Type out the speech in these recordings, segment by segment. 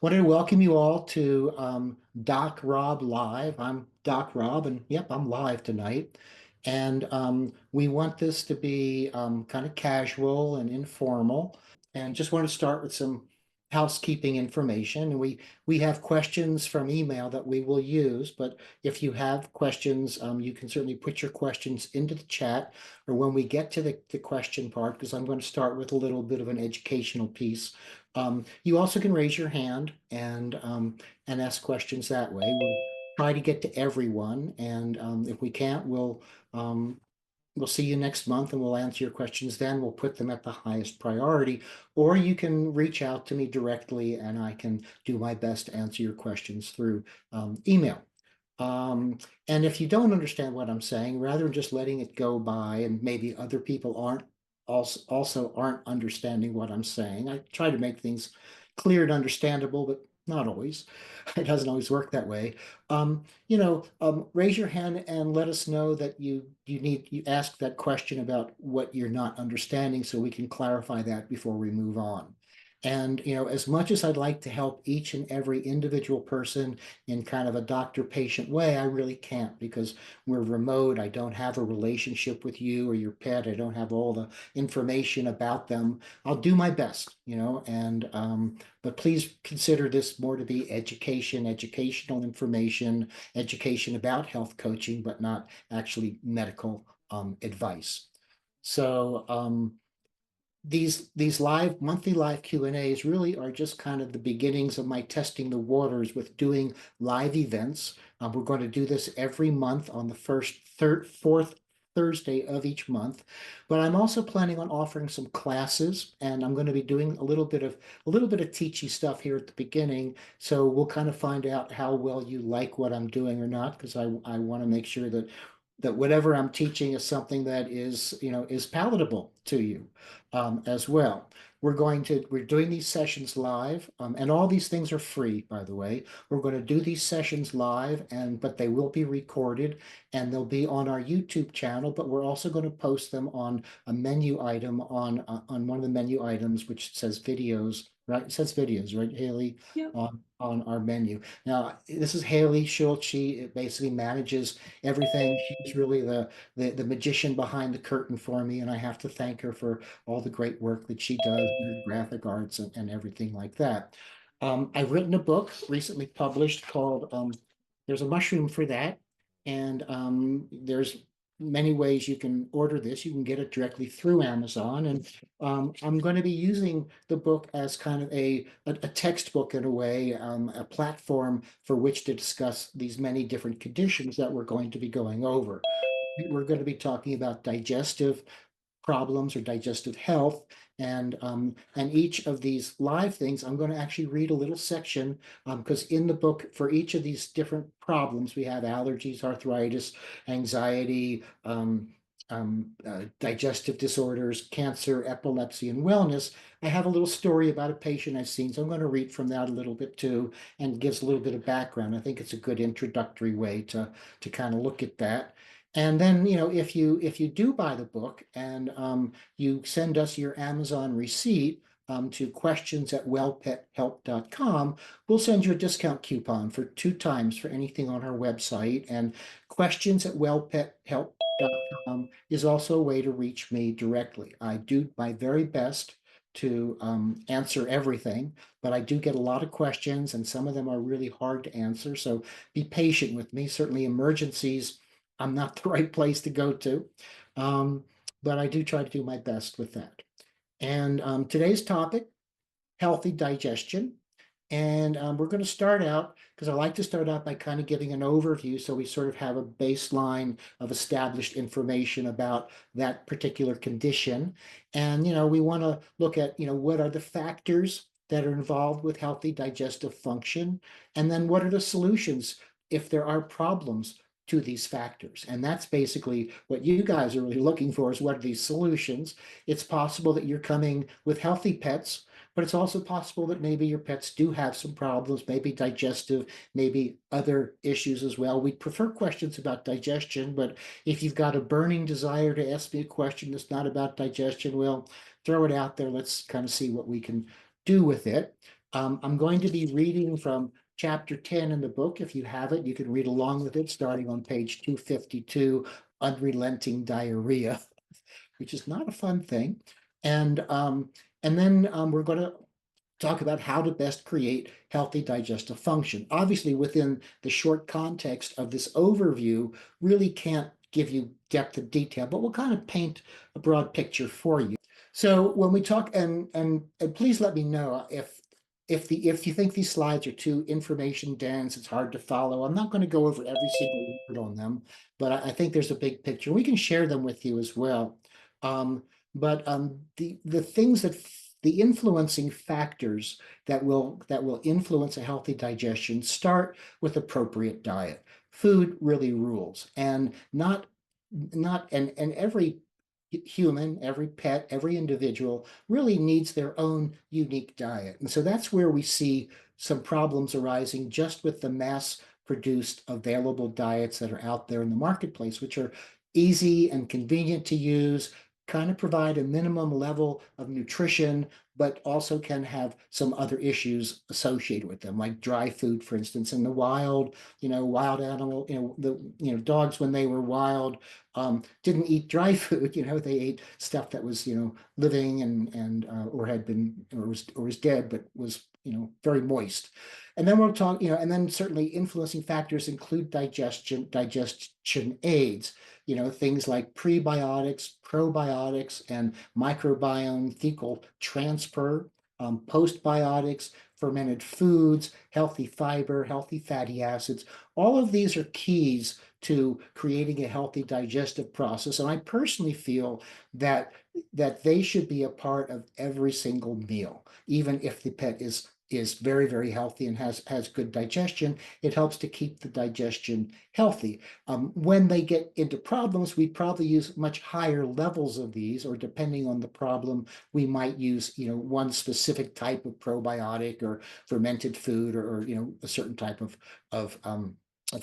Wanted to welcome you all to Doc Rob Live. I'm Doc Rob, and yep, I'm live tonight. And we want this to be kind of casual and informal. And just want to start with some housekeeping information. And we have questions from email that we will use, but if you have questions, you can certainly put your questions into the chat, or when we get to the question part, because I'm going to start with a little bit of an educational piece. You also can raise your hand and ask questions that way. We'll try to get to everyone, and if we can't, um, we'll see you next month, and we'll answer your questions then. We'll put them at the highest priority, or you can reach out to me directly, and I can do my best to answer your questions through email. Um, and if you don't understand what I'm saying, rather than just letting it go by and maybe other people aren't also aren't understanding what I'm saying, I try to make things clear and understandable, but not always. It doesn't always work that way. Raise your hand and let us know that you ask that question about what you're not understanding so we can clarify that before we move on. And, as much as I'd like to help each and every individual person in kind of a doctor-patient way, I really can't because we're remote. I don't have a relationship with you or your pet. I don't have all the information about them. I'll do my best, but please consider this more to be education, educational information, education about health coaching, but not actually medical advice. So, these live monthly live Q&As really are just kind of the beginnings of my testing the waters with doing live events. We're going to do this every month on the fourth Thursday of each month. But I'm also planning on offering some classes, and I'm going to be doing a little bit of teachy stuff here at the beginning. So we'll kind of find out how well you like what I'm doing or not, because I want to make sure that whatever I'm teaching is something that is palatable to you as well. We're doing these sessions live, and all these things are free, by the way. We're going to do these sessions live, but they will be recorded and they'll be on our YouTube channel. But we're also going to post them on a menu item on one of the menu items, which says videos, right? It says videos, right, Haley, Yep. on our menu. Now, this is Haley Schultz. She basically manages everything. She's really the magician behind the curtain for me, and I have to thank her for all the great work that she does in graphic arts and everything like that. I've written a book recently published called There's a Mushroom for That. And there's many ways you can order this. You can get it directly through Amazon. And I'm going to be using the book as kind of a textbook in a way, a platform for which to discuss these many different conditions that we're going to be going over. We're going to be talking about digestive problems or digestive health. And each of these live things, I'm going to actually read a little section because in the book, for each of these different problems, we have allergies, arthritis, anxiety, digestive disorders, cancer, epilepsy, and wellness. I have a little story about a patient I've seen, so I'm going to read from that a little bit too, and gives a little bit of background. I think it's a good introductory way to kind of look at that. And then, if you do buy the book and you send us your Amazon receipt to questions@wellpethelp.com, we'll send you a discount coupon for 2 times for anything on our website. And questions@wellpethelp.com is also a way to reach me directly. I do my very best to answer everything, but I do get a lot of questions, and some of them are really hard to answer. So be patient with me. Certainly, emergencies I'm not the right place to go to. Um, but I do try to do my best with that. And today's topic, healthy digestion. And we're going to start out, because I like to start out by kind of giving an overview so we sort of have a baseline of established information about that particular condition. And, we want to look at, what are the factors that are involved with healthy digestive function? And then what are the solutions if there are problems to these factors? And that's basically what you guys are really looking for, is what are these solutions? It's possible that you're coming with healthy pets, but it's also possible that maybe your pets do have some problems, maybe digestive, maybe other issues as well. We prefer questions about digestion, but if you've got a burning desire to ask me a question that's not about digestion, well, throw it out there. Let's kind of see what we can do with it. I'm going to be reading from chapter 10 in the book. If you have it, you can read along with it, starting on page 252, Unrelenting Diarrhea, which is not a fun thing. And then we're going to talk about how to best create healthy digestive function. Obviously, within the short context of this overview, really can't give you depth of detail, but we'll kind of paint a broad picture for you. So when we talk, and please let me know if you think these slides are too information dense, it's hard to follow. I'm not going to go over every single word on them, but I think there's a big picture. We can share them with you as well. But the things that the influencing factors that will influence a healthy digestion start with appropriate diet. Food really rules, and not and every human, every pet, every individual really needs their own unique diet. And so that's where we see some problems arising just with the mass produced available diets that are out there in the marketplace, which are easy and convenient to use, kind of provide a minimum level of nutrition, but also can have some other issues associated with them, like dry food, for instance. In the wild, wild animal, dogs when they were wild didn't eat dry food. They ate stuff that was, living and or had been or was dead, but was very moist. And then we'll talk, and then certainly influencing factors include digestion aids, things like prebiotics, probiotics, and microbiome fecal transfer, postbiotics, fermented foods, healthy fiber, healthy fatty acids. All of these are keys to creating a healthy digestive process. And I personally feel that they should be a part of every single meal, even if the pet is very, very healthy and has good digestion. It helps to keep the digestion healthy. When they get into problems, we probably use much higher levels of these, or depending on the problem, we might use, one specific type of probiotic or fermented food, or a certain type of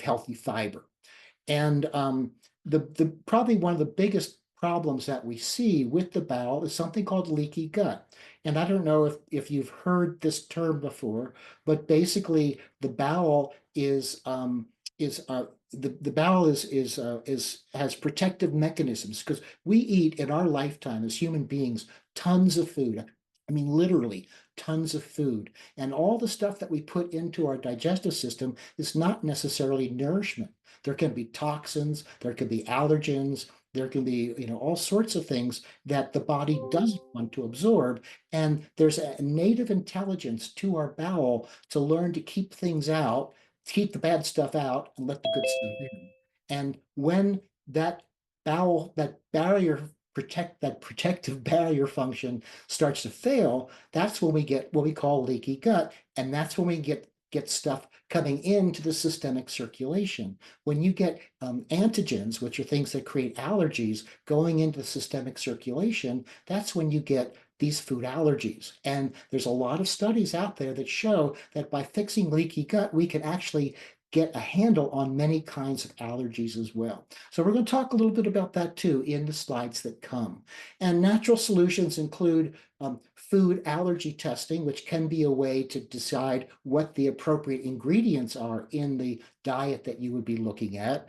healthy fiber. And the probably one of the biggest problems that we see with the bowel is something called leaky gut. And I don't know if you've heard this term before, but basically the bowel is has protective mechanisms, because we eat in our lifetime as human beings tons of food. I mean, literally tons of food. And all the stuff that we put into our digestive system is not necessarily nourishment. There can be toxins, there can be allergens, there can be, all sorts of things that the body doesn't want to absorb. And there's a native intelligence to our bowel to learn to keep things out, keep the bad stuff out, and let the good stuff in. And when that protective barrier function starts to fail, that's when we get what we call leaky gut. And that's when we get stuff coming into the systemic circulation. When you get antigens, which are things that create allergies, going into the systemic circulation, that's when you get these food allergies. And there's a lot of studies out there that show that by fixing leaky gut, we can actually get a handle on many kinds of allergies as well. So we're going to talk a little bit about that too in the slides that come. And natural solutions include food allergy testing, which can be a way to decide what the appropriate ingredients are in the diet that you would be looking at.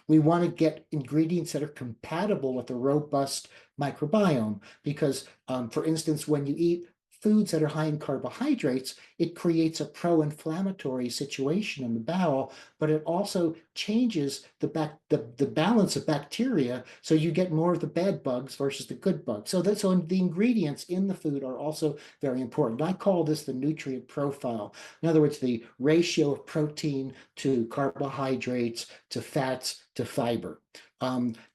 We want to get ingredients that are compatible with a robust microbiome, because, for instance, when you eat foods that are high in carbohydrates, it creates a pro-inflammatory situation in the bowel, but it also changes the balance of bacteria, so you get more of the bad bugs versus the good bugs. So the ingredients in the food are also very important. I call this the nutrient profile. In other words, the ratio of protein to carbohydrates to fats to fiber.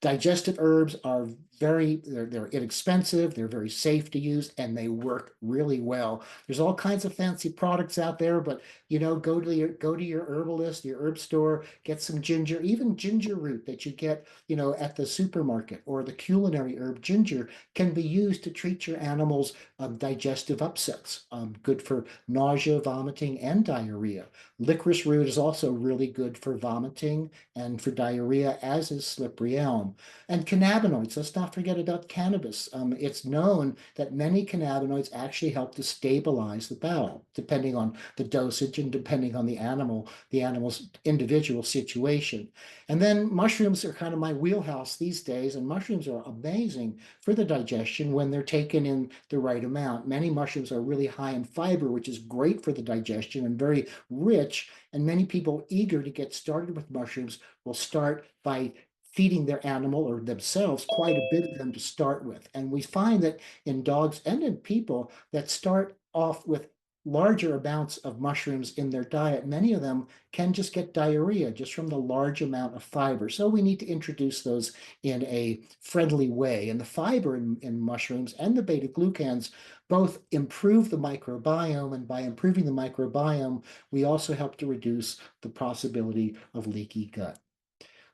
Digestive herbs are they're inexpensive, they're very safe to use, and they work really well. There's all kinds of fancy products out there, but go to your herbalist, your herb store, get some ginger, even ginger root that you get, at the supermarket, or the culinary herb ginger can be used to treat your animals' digestive upsets. Good for nausea, vomiting, and diarrhea. Licorice root is also really good for vomiting and for diarrhea. diarrhea, as is slippery elm. And cannabinoids, let's not forget about cannabis. It's known that many cannabinoids actually help to stabilize the bowel, depending on the dosage and depending on the animal's individual situation. And then mushrooms are kind of my wheelhouse these days, and mushrooms are amazing for the digestion when they're taken in the right amount. Many mushrooms are really high in fiber, which is great for the digestion and very rich. And many people eager to get started with mushrooms will start by feeding their animal or themselves quite a bit of them to start with. And we find that in dogs and in people that start off with larger amounts of mushrooms in their diet, many of them can just get diarrhea just from the large amount of fiber. So we need to introduce those in a friendly way. And the fiber in mushrooms and the beta glucans both improve the microbiome. And by improving the microbiome, we also help to reduce the possibility of leaky gut.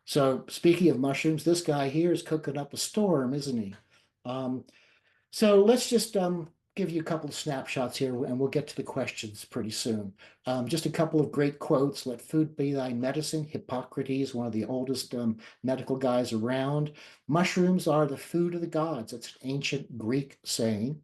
So speaking of mushrooms, this guy here is cooking up a storm, isn't he? Um, so let's just give you a couple of snapshots here, and we'll get to the questions pretty soon. Just a couple of great quotes. Let food be thy medicine. Hippocrates, one of the oldest medical guys around. Mushrooms are the food of the gods. That's an ancient Greek saying.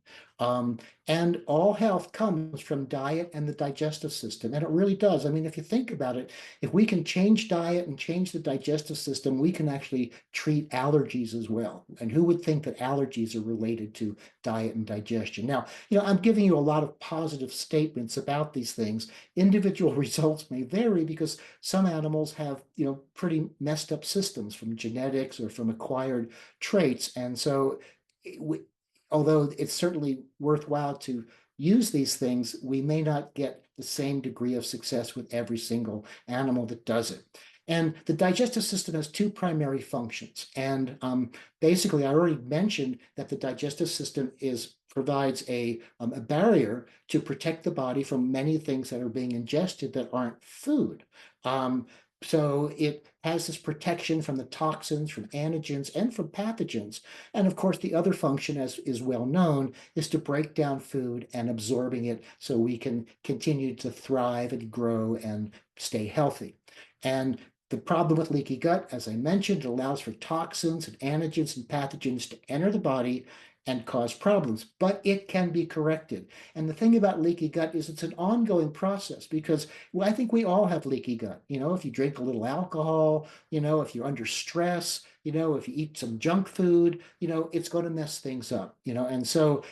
And all health comes from diet and the digestive system. And it really does. I mean, if you think about it, if we can change diet and change the digestive system, we can actually treat allergies as well. And who would think that allergies are related to diet and digestion? Now, I'm giving you a lot of positive statements about these things. Individual results may vary because some animals have, pretty messed up systems from genetics or from acquired traits. And so although it's certainly worthwhile to use these things, we may not get the same degree of success with every single animal that does it. And the digestive system has two primary functions. And basically, I already mentioned that the digestive system provides a barrier to protect the body from many things that are being ingested that aren't food. So it has this protection from the toxins, from antigens, and from pathogens. And of course, the other function, as is well known, is to break down food and absorbing it so we can continue to thrive and grow and stay healthy. And the problem with leaky gut, as I mentioned, it allows for toxins and antigens and pathogens to enter the body and cause problems, but it can be corrected. And the thing about leaky gut is it's an ongoing process because I think we all have leaky gut. If you drink a little alcohol, if you're under stress, if you eat some junk food, it's going to mess things up, And so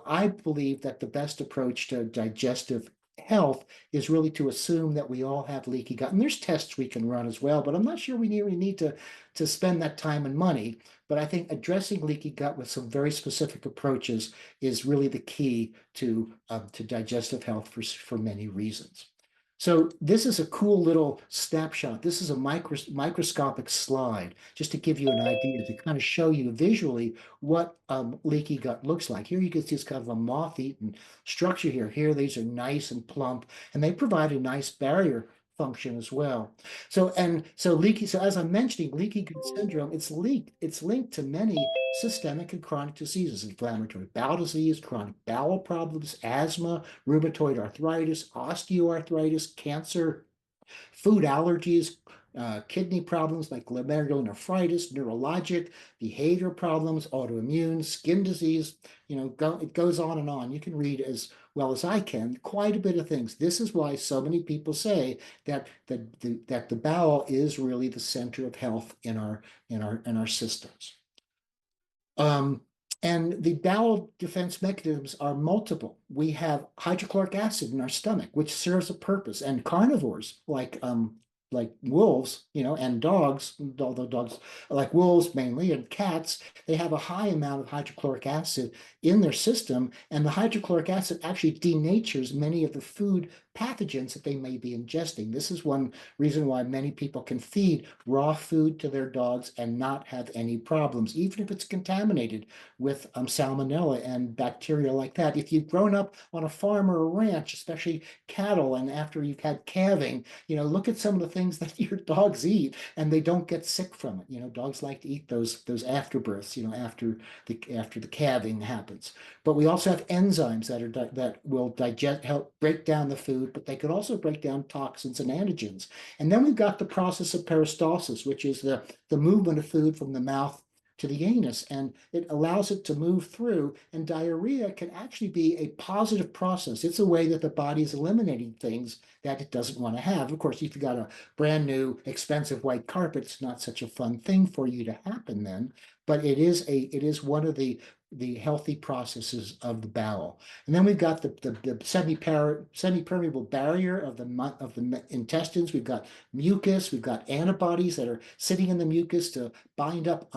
I believe that the best approach to digestive health is really to assume that we all have leaky gut. And there's tests we can run as well, but I'm not sure we really need to spend that time and money. But I think addressing leaky gut with some very specific approaches is really the key to digestive health for many reasons. So this is a cool little snapshot. This is a microscopic slide, just to give you an idea, to kind of show you visually what leaky gut looks like. Here you can see it's kind of a moth-eaten structure here. Here, these are nice and plump, and they provide a nice barrier function as well. So as I'm mentioning, leaky gut syndrome, it's linked to many systemic and chronic diseases: inflammatory bowel disease, chronic bowel problems, asthma, rheumatoid arthritis, osteoarthritis, cancer, food allergies, kidney problems like glomerulonephritis, neurologic, behavior problems, autoimmune, skin disease. It goes on and on. You can read as well as I can quite a bit of things. This is why so many people say that the bowel is really the center of health in our systems. And the bowel defense mechanisms are multiple. We have hydrochloric acid in our stomach, which serves a purpose. And carnivores, like wolves, and dogs, although dogs like wolves mainly, and cats, they have a high amount of hydrochloric acid in their system. And the hydrochloric acid actually denatures many of the food pathogens that they may be ingesting. This is one reason why many people can feed raw food to their dogs and not have any problems, even if it's contaminated with salmonella and bacteria like that. If you've grown up on a farm or a ranch, especially cattle, and after you've had calving, look at some of the things that your dogs eat and they don't get sick from it. Dogs like to eat those afterbirths, after the calving happens. But we also have enzymes that will digest, help break down the food, but they could also break down toxins and antigens. And then we've got the process of peristalsis, which is the movement of food from the mouth to the anus, and it allows it to move through. And diarrhea can actually be a positive process. It's a way that the body is eliminating things that it doesn't want to have. Of course, if you've got a brand new expensive white carpet, it's not such a fun thing for you to happen then, but it is one of the healthy processes of the bowel. And then we've got the semi-permeable barrier of the intestines. We've got mucus. We've got antibodies that are sitting in the mucus to bind up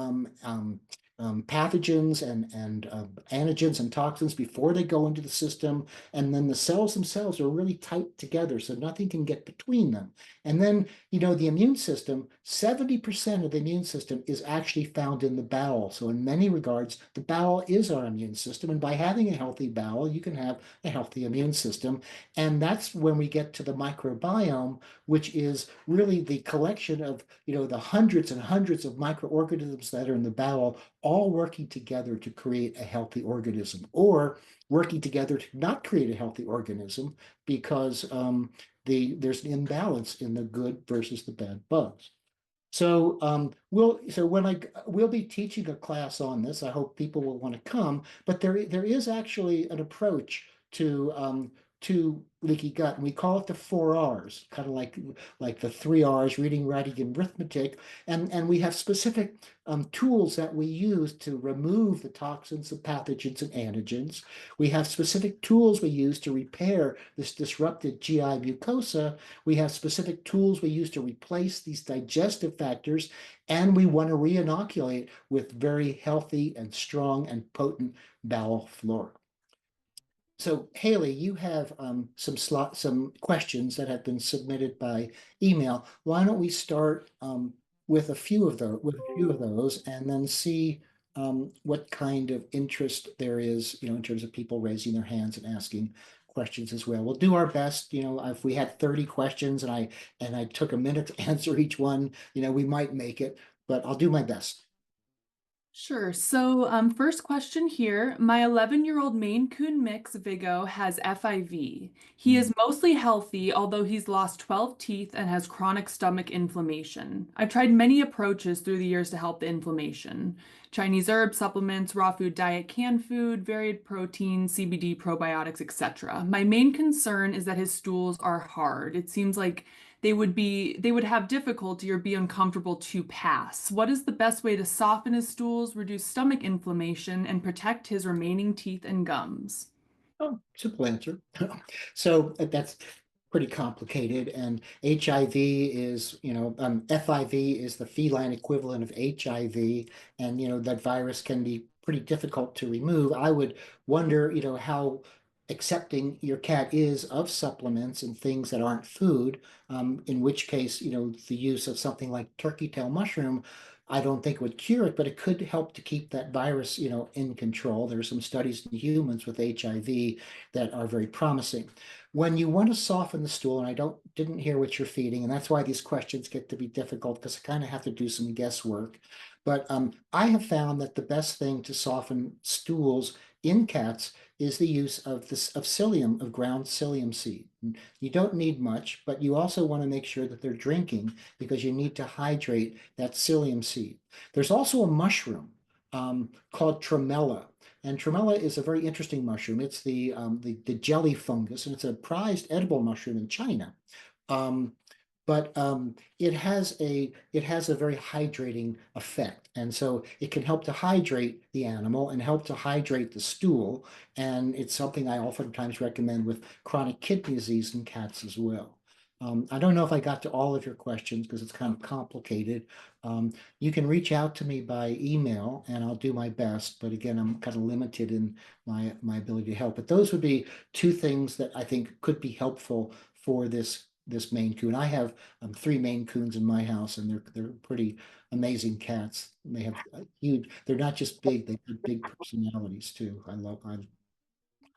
pathogens and antigens and toxins before they go into the system. And then the cells themselves are really tight together, so nothing can get between them. And then, the immune system, 70% of the immune system is actually found in the bowel. So in many regards, the bowel is our immune system. And by having a healthy bowel, you can have a healthy immune system. And that's when we get to the microbiome, which is really the collection of, the hundreds and hundreds of microorganisms that are in the bowel, all working together to create a healthy organism, or working together to not create a healthy organism because there's an imbalance in the good versus the bad bugs. We'll be teaching a class on this. I hope people will want to come, but there is actually an approach to leaky gut, and we call it the 4 R's, kind of like the 3 R's: reading, writing, and arithmetic. And we have specific tools that we use to remove the toxins, the pathogens, and antigens. We have specific tools we use to repair this disrupted GI mucosa. We have specific tools we use to replace these digestive factors, and we want to re-inoculate with very healthy and strong and potent bowel flora. So Haley, you have some questions that have been submitted by email. Why don't we start with a few of those, and then see what kind of interest there is, in terms of people raising their hands and asking questions as well. We'll do our best. If we had 30 questions and I took a minute to answer each one, we might make it, but I'll do my best. Sure. So, first question here. My 11-year-old Maine Coon mix Vigo has FIV. He is mostly healthy, although he's lost 12 teeth and has chronic stomach inflammation. I've tried many approaches through the years to help the inflammation. Chinese herb supplements, raw food diet, canned food, varied protein, CBD, probiotics, etc. My main concern is that his stools are hard. It seems like they would have difficulty or be uncomfortable to pass. What is the best way to soften his stools, reduce stomach inflammation, and protect his remaining teeth and gums? Oh, simple answer. So that's pretty complicated. And HIV is, FIV is the feline equivalent of HIV. And, that virus can be pretty difficult to remove. I would wonder, how accepting your cat is of supplements and things that aren't food, in which case, the use of something like turkey tail mushroom, I don't think would cure it, but it could help to keep that virus, in control. There are some studies in humans with HIV that are very promising. When you want to soften the stool, and didn't hear what you're feeding, and that's why these questions get to be difficult because I kind of have to do some guesswork. But I have found that the best thing to soften stools in cats is the use of psyllium, of ground psyllium seed. You don't need much, but you also want to make sure that they're drinking because you need to hydrate that psyllium seed. There's also a mushroom called tremella. And tremella is a very interesting mushroom. It's the jelly fungus, and it's a prized edible mushroom in China. Um, but it has a very hydrating effect, and so it can help to hydrate the animal and help to hydrate the stool. And it's something I oftentimes recommend with chronic kidney disease in cats as well. I don't know if I got to all of your questions because it's kind of complicated. You can reach out to me by email and I'll do my best. But again, I'm kind of limited in my ability to help. But those would be two things that I think could be helpful for this Maine Coon. I have 3 Maine Coons in my house, and they're pretty amazing cats. They have huge. They're not just big; they have big personalities too. I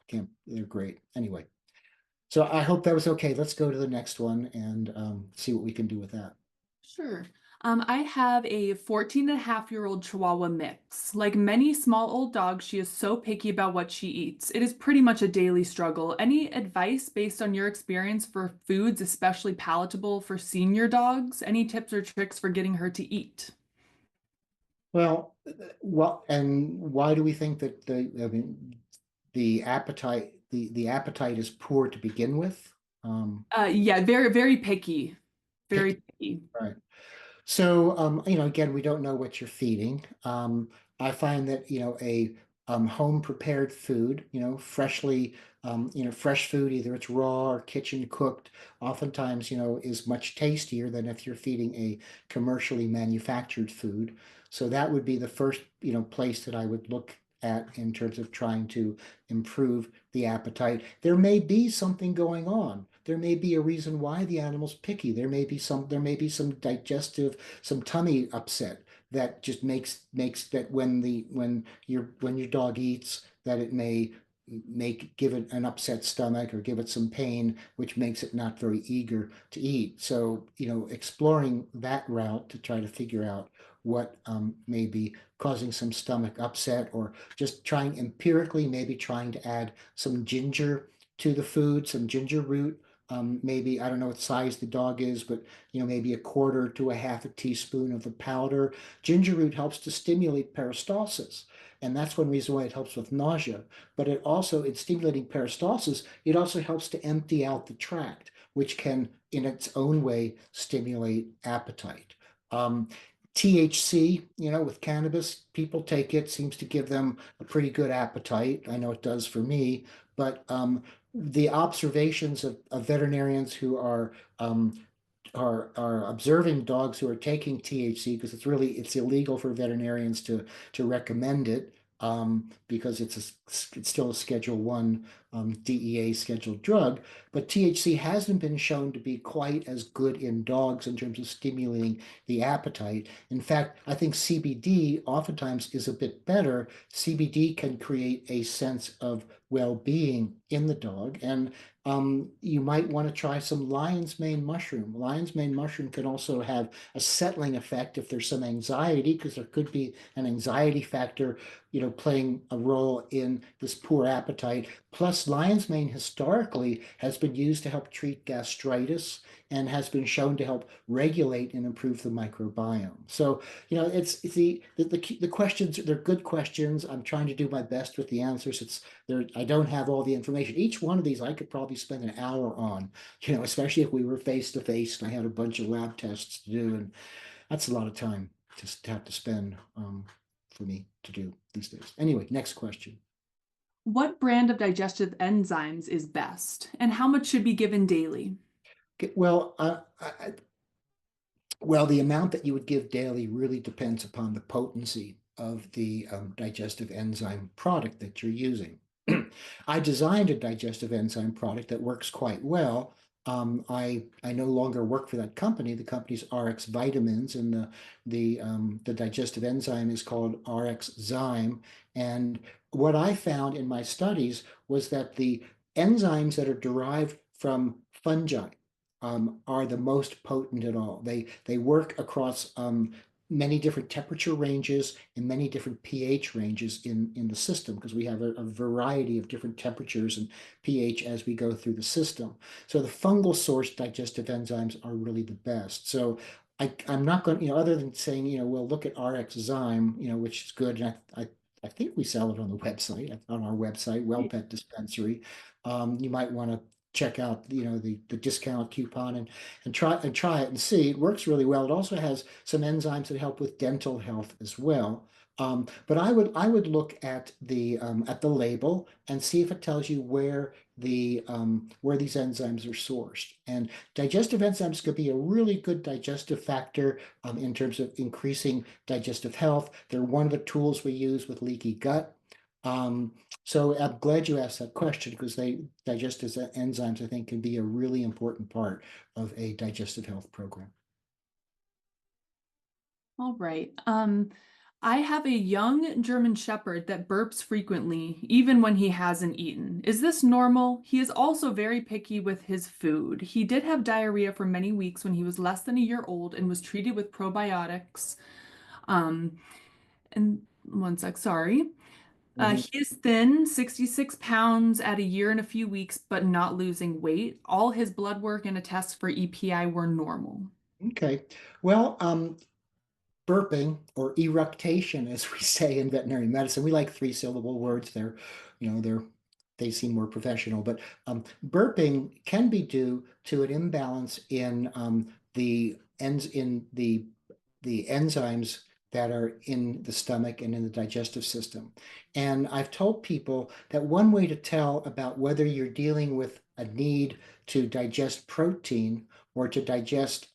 can't. They're great. Anyway, So I hope that was okay. Let's go to the next one and see what we can do with that. Sure. I have a 14-and-a-half-year-old Chihuahua mix. Like many small old dogs, she is so picky about what she eats. It is pretty much a daily struggle. Any advice based on your experience for foods, especially palatable for senior dogs? Any tips or tricks for getting her to eat? And why do we think that I mean, the appetite is poor to begin with? Yeah, very, very picky. Very Picky, picky. right? So, again, we don't know what you're feeding. I find that, a home prepared food, fresh food, either it's raw or kitchen cooked, oftentimes, is much tastier than if you're feeding a commercially manufactured food. So that would be the first, place that I would look at in terms of trying to improve the appetite. There may be something going on. There may be a reason why the animal's picky. There may be some digestive, some tummy upset that just makes that when your dog eats, that it may give it an upset stomach or give it some pain, which makes it not very eager to eat. So, exploring that route to try to figure out what may be causing some stomach upset, or just trying empirically, maybe trying to add some ginger to the food, some ginger root. Maybe, I don't know what size the dog is, but maybe a quarter to a half a teaspoon of the powder. Ginger root helps to stimulate peristalsis, and that's one reason why it helps with nausea. But in stimulating peristalsis, it also helps to empty out the tract, which can, in its own way, stimulate appetite. Um, THC, with cannabis, people take it, seems to give them a pretty good appetite. I know it does for me, but the observations of veterinarians who are observing dogs who are taking THC, because it's illegal for veterinarians to recommend it, because it's still a Schedule 1 DEA scheduled drug. But THC hasn't been shown to be quite as good in dogs in terms of stimulating the appetite. In fact, I think CBD oftentimes is a bit better. CBD can create a sense of well-being in the dog, and you might want to try some lion's mane mushroom. Lion's mane mushroom can also have a settling effect if there's some anxiety, because there could be an anxiety factor, playing a role in this poor appetite. Plus, lion's mane historically has been used to help treat gastritis and has been shown to help regulate and improve the microbiome. So, it's the questions, they're good questions. I'm trying to do my best with the answers. I don't have all the information. Each one of these I could probably spend an hour on, especially if we were face to face and I had a bunch of lab tests to do. And that's a lot of time just to have to spend for me to do these days. Anyway, next question. What brand of digestive enzymes is best, and how much should be given daily? Okay, well, the amount that you would give daily really depends upon the potency of the digestive enzyme product that you're using. I designed a digestive enzyme product that works quite well. I no longer work for that company. The company's RX Vitamins, and the digestive enzyme is called RX Zyme. And what I found in my studies was that the enzymes that are derived from fungi are the most potent at all. They work across many different temperature ranges and many different pH ranges in the system, because we have a variety of different temperatures and pH as we go through the system. So the fungal source digestive enzymes are really the best. So I'm not going, other than saying, we'll look at RX Zyme, which is good. And I think we sell it on the website, on our website, Well Pet Dispensary. You might want to check out the discount coupon and try it and see. It works really well. It also has some enzymes that help with dental health as well. But I would look at the label and see if it tells you where these enzymes are sourced. And digestive enzymes could be a really good digestive factor in terms of increasing digestive health. They're one of the tools we use with leaky gut. Um, so I'm glad you asked that question, because digestive enzymes, I think, can be a really important part of a digestive health program. All right. I have a young German Shepherd that burps frequently, even when he hasn't eaten. Is this normal? He is also very picky with his food. He did have diarrhea for many weeks when he was less than a year old and was treated with probiotics. Um, and one sec, sorry. Mhm. He is thin, 66 pounds at a year and a few weeks, but not losing weight. All his blood work and a test for EPI were normal. Okay. Well, burping or eructation, as we say in veterinary medicine. We like three-syllable words. They seem more professional. But burping can be due to an imbalance in the enzymes that are in the stomach and in the digestive system. And I've told people that one way to tell about whether you're dealing with a need to digest protein or to digest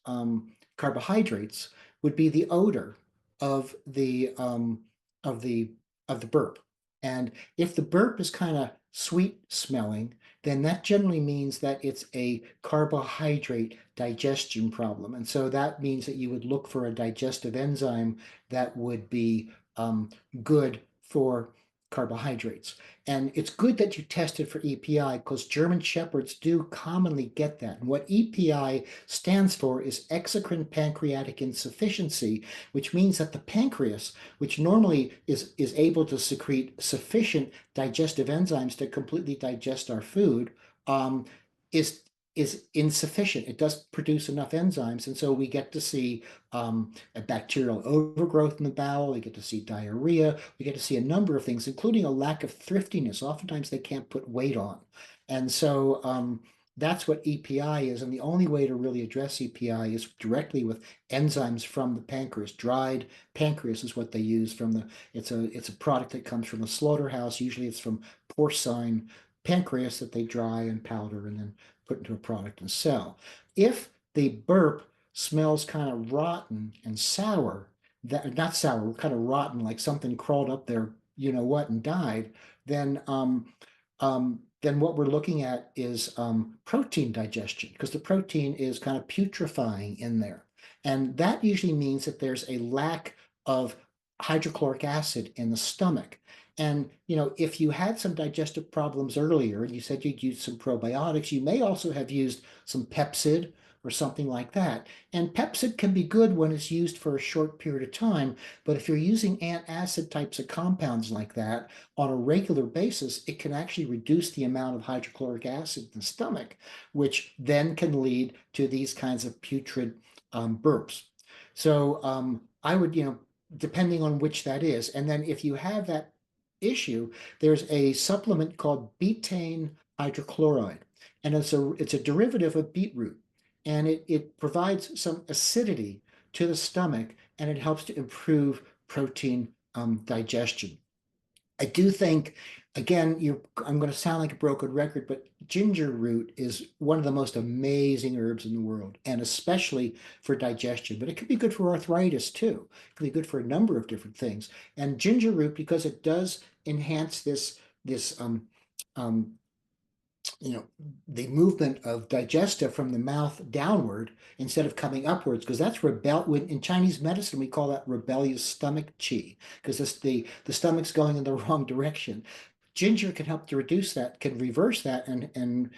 carbohydrates would be the odor of the of the of the burp. And if the burp is kind of sweet smelling, then that generally means that it's a carbohydrate digestion problem. And so that means that you would look for a digestive enzyme that would be good for carbohydrates. And it's good that you tested for EPI because German Shepherds do commonly get that. And what EPI stands for is exocrine pancreatic insufficiency, which means that the pancreas, which normally is able to secrete sufficient digestive enzymes to completely digest our food, um, is is insufficient. It doesn't produce enough enzymes, and so we get to see a bacterial overgrowth in the bowel. We get to see diarrhea. We get to see a number of things, including a lack of thriftiness. Oftentimes, they can't put weight on, and so that's what EPI is. And the only way to really address EPI is directly with enzymes from the pancreas. Dried pancreas is what they use from the. It's a product that comes from a slaughterhouse. Usually, it's from porcine pancreas that they dry and powder and then put into a product and sell. If the burp smells kind of rotten and sour, that not sour, kind of rotten, like something crawled up there, you know what, and died, then what we're looking at is protein digestion because the protein is kind of putrefying in there. And that usually means that there's a lack of hydrochloric acid in the stomach. And, if you had some digestive problems earlier and you said you'd used some probiotics, you may also have used some Pepsid or something like that. And Pepsid can be good when it's used for a short period of time, but if you're using antacid types of compounds like that on a regular basis, it can actually reduce the amount of hydrochloric acid in the stomach, which then can lead to these kinds of putrid burps. So I would, depending on which that is, and then if you have that issue, there's a supplement called betaine hydrochloride, and it's a derivative of beetroot, and it provides some acidity to the stomach, and it helps to improve protein digestion. I do think, again, I'm going to sound like a broken record, but ginger root is one of the most amazing herbs in the world, and especially for digestion. But it could be good for arthritis too. It could be good for a number of different things. And ginger root, because it does enhance this you know, the movement of digestive from the mouth downward instead of coming upwards, because that's in Chinese medicine, we call that rebellious stomach qi, because the stomach's going in the wrong direction. Ginger can help to reduce that, can reverse that and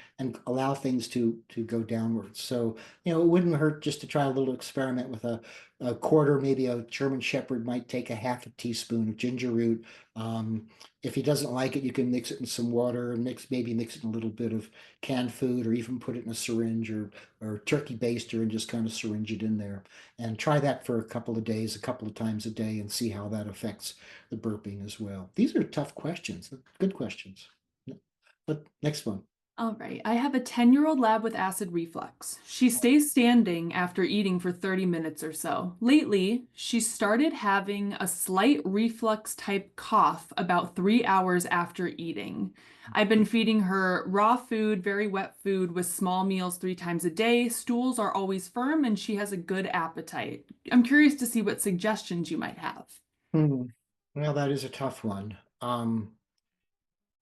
allow things to go downwards. So, it wouldn't hurt just to try a little experiment with a quarter, maybe a German Shepherd might take a half a teaspoon of ginger root. If he doesn't like it, you can mix it in some water and maybe mix it in a little bit of canned food or even put it in a syringe or turkey baster and just kind of syringe it in there. And try that for a couple of days, a couple of times a day, and see how that affects the burping as well. These are tough questions, good questions. Yeah. But next one. All right, I have a 10-year-old lab with acid reflux. She stays standing after eating for 30 minutes or so. Lately, she started having a slight reflux type cough about 3 hours after eating. I've been feeding her raw food, very wet food with small meals 3 times a day. Stools are always firm and she has a good appetite. I'm curious to see what suggestions you might have. Hmm. Well, that is a tough one.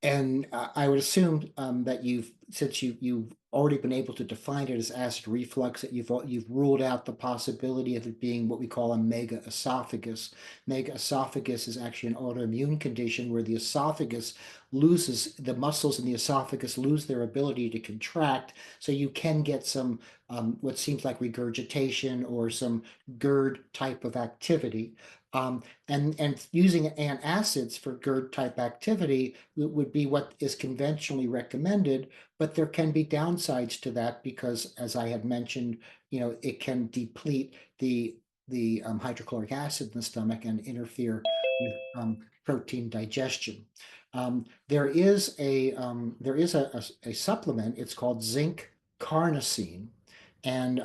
And I would assume that since you already been able to define it as acid reflux, that you've ruled out the possibility of it being what we call a mega esophagus. Mega esophagus is actually an autoimmune condition where the esophagus loses, the muscles in the esophagus lose their ability to contract, so you can get some what seems like regurgitation or some GERD type of activity. And using antacids for GERD type activity would be what is conventionally recommended, but there can be downsides to that because, as I had mentioned, it can deplete the hydrochloric acid in the stomach and interfere with protein digestion. There is a supplement. It's called zinc carnosine, and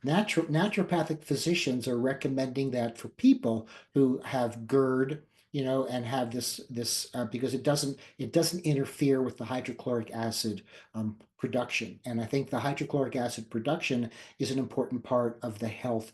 naturopathic physicians are recommending that for people who have GERD, and have this because it doesn't interfere with the hydrochloric acid production. And I think the hydrochloric acid production is an important part of the health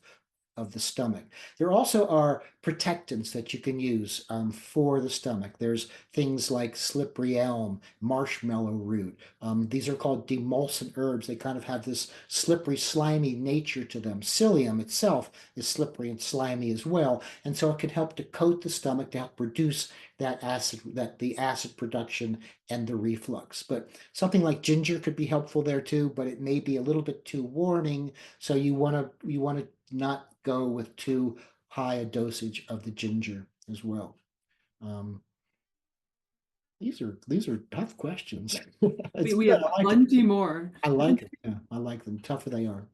of the stomach. There also are protectants that you can use for the stomach. There's things like slippery elm, marshmallow root. These are called demulcent herbs. They kind of have this slippery, slimy nature to them. Psyllium itself is slippery and slimy as well, and so it can help to coat the stomach to help reduce the acid production and the reflux. But something like ginger could be helpful there too, but it may be a little bit too warming. So you want to not go with too high a dosage of the ginger as well. Um, these are tough questions. We, It's we good. have I like it. plenty more. I like it. Yeah, I like them. Tougher they are.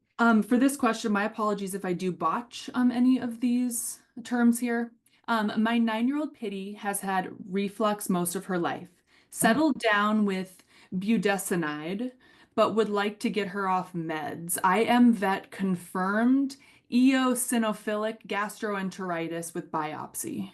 For this question, my apologies if I do botch any of these terms here. My 9-year-old Pitty has had reflux most of her life. Oh, Settled down with budesonide, but would like to get her off meds. I am vet confirmed eosinophilic gastroenteritis with biopsy.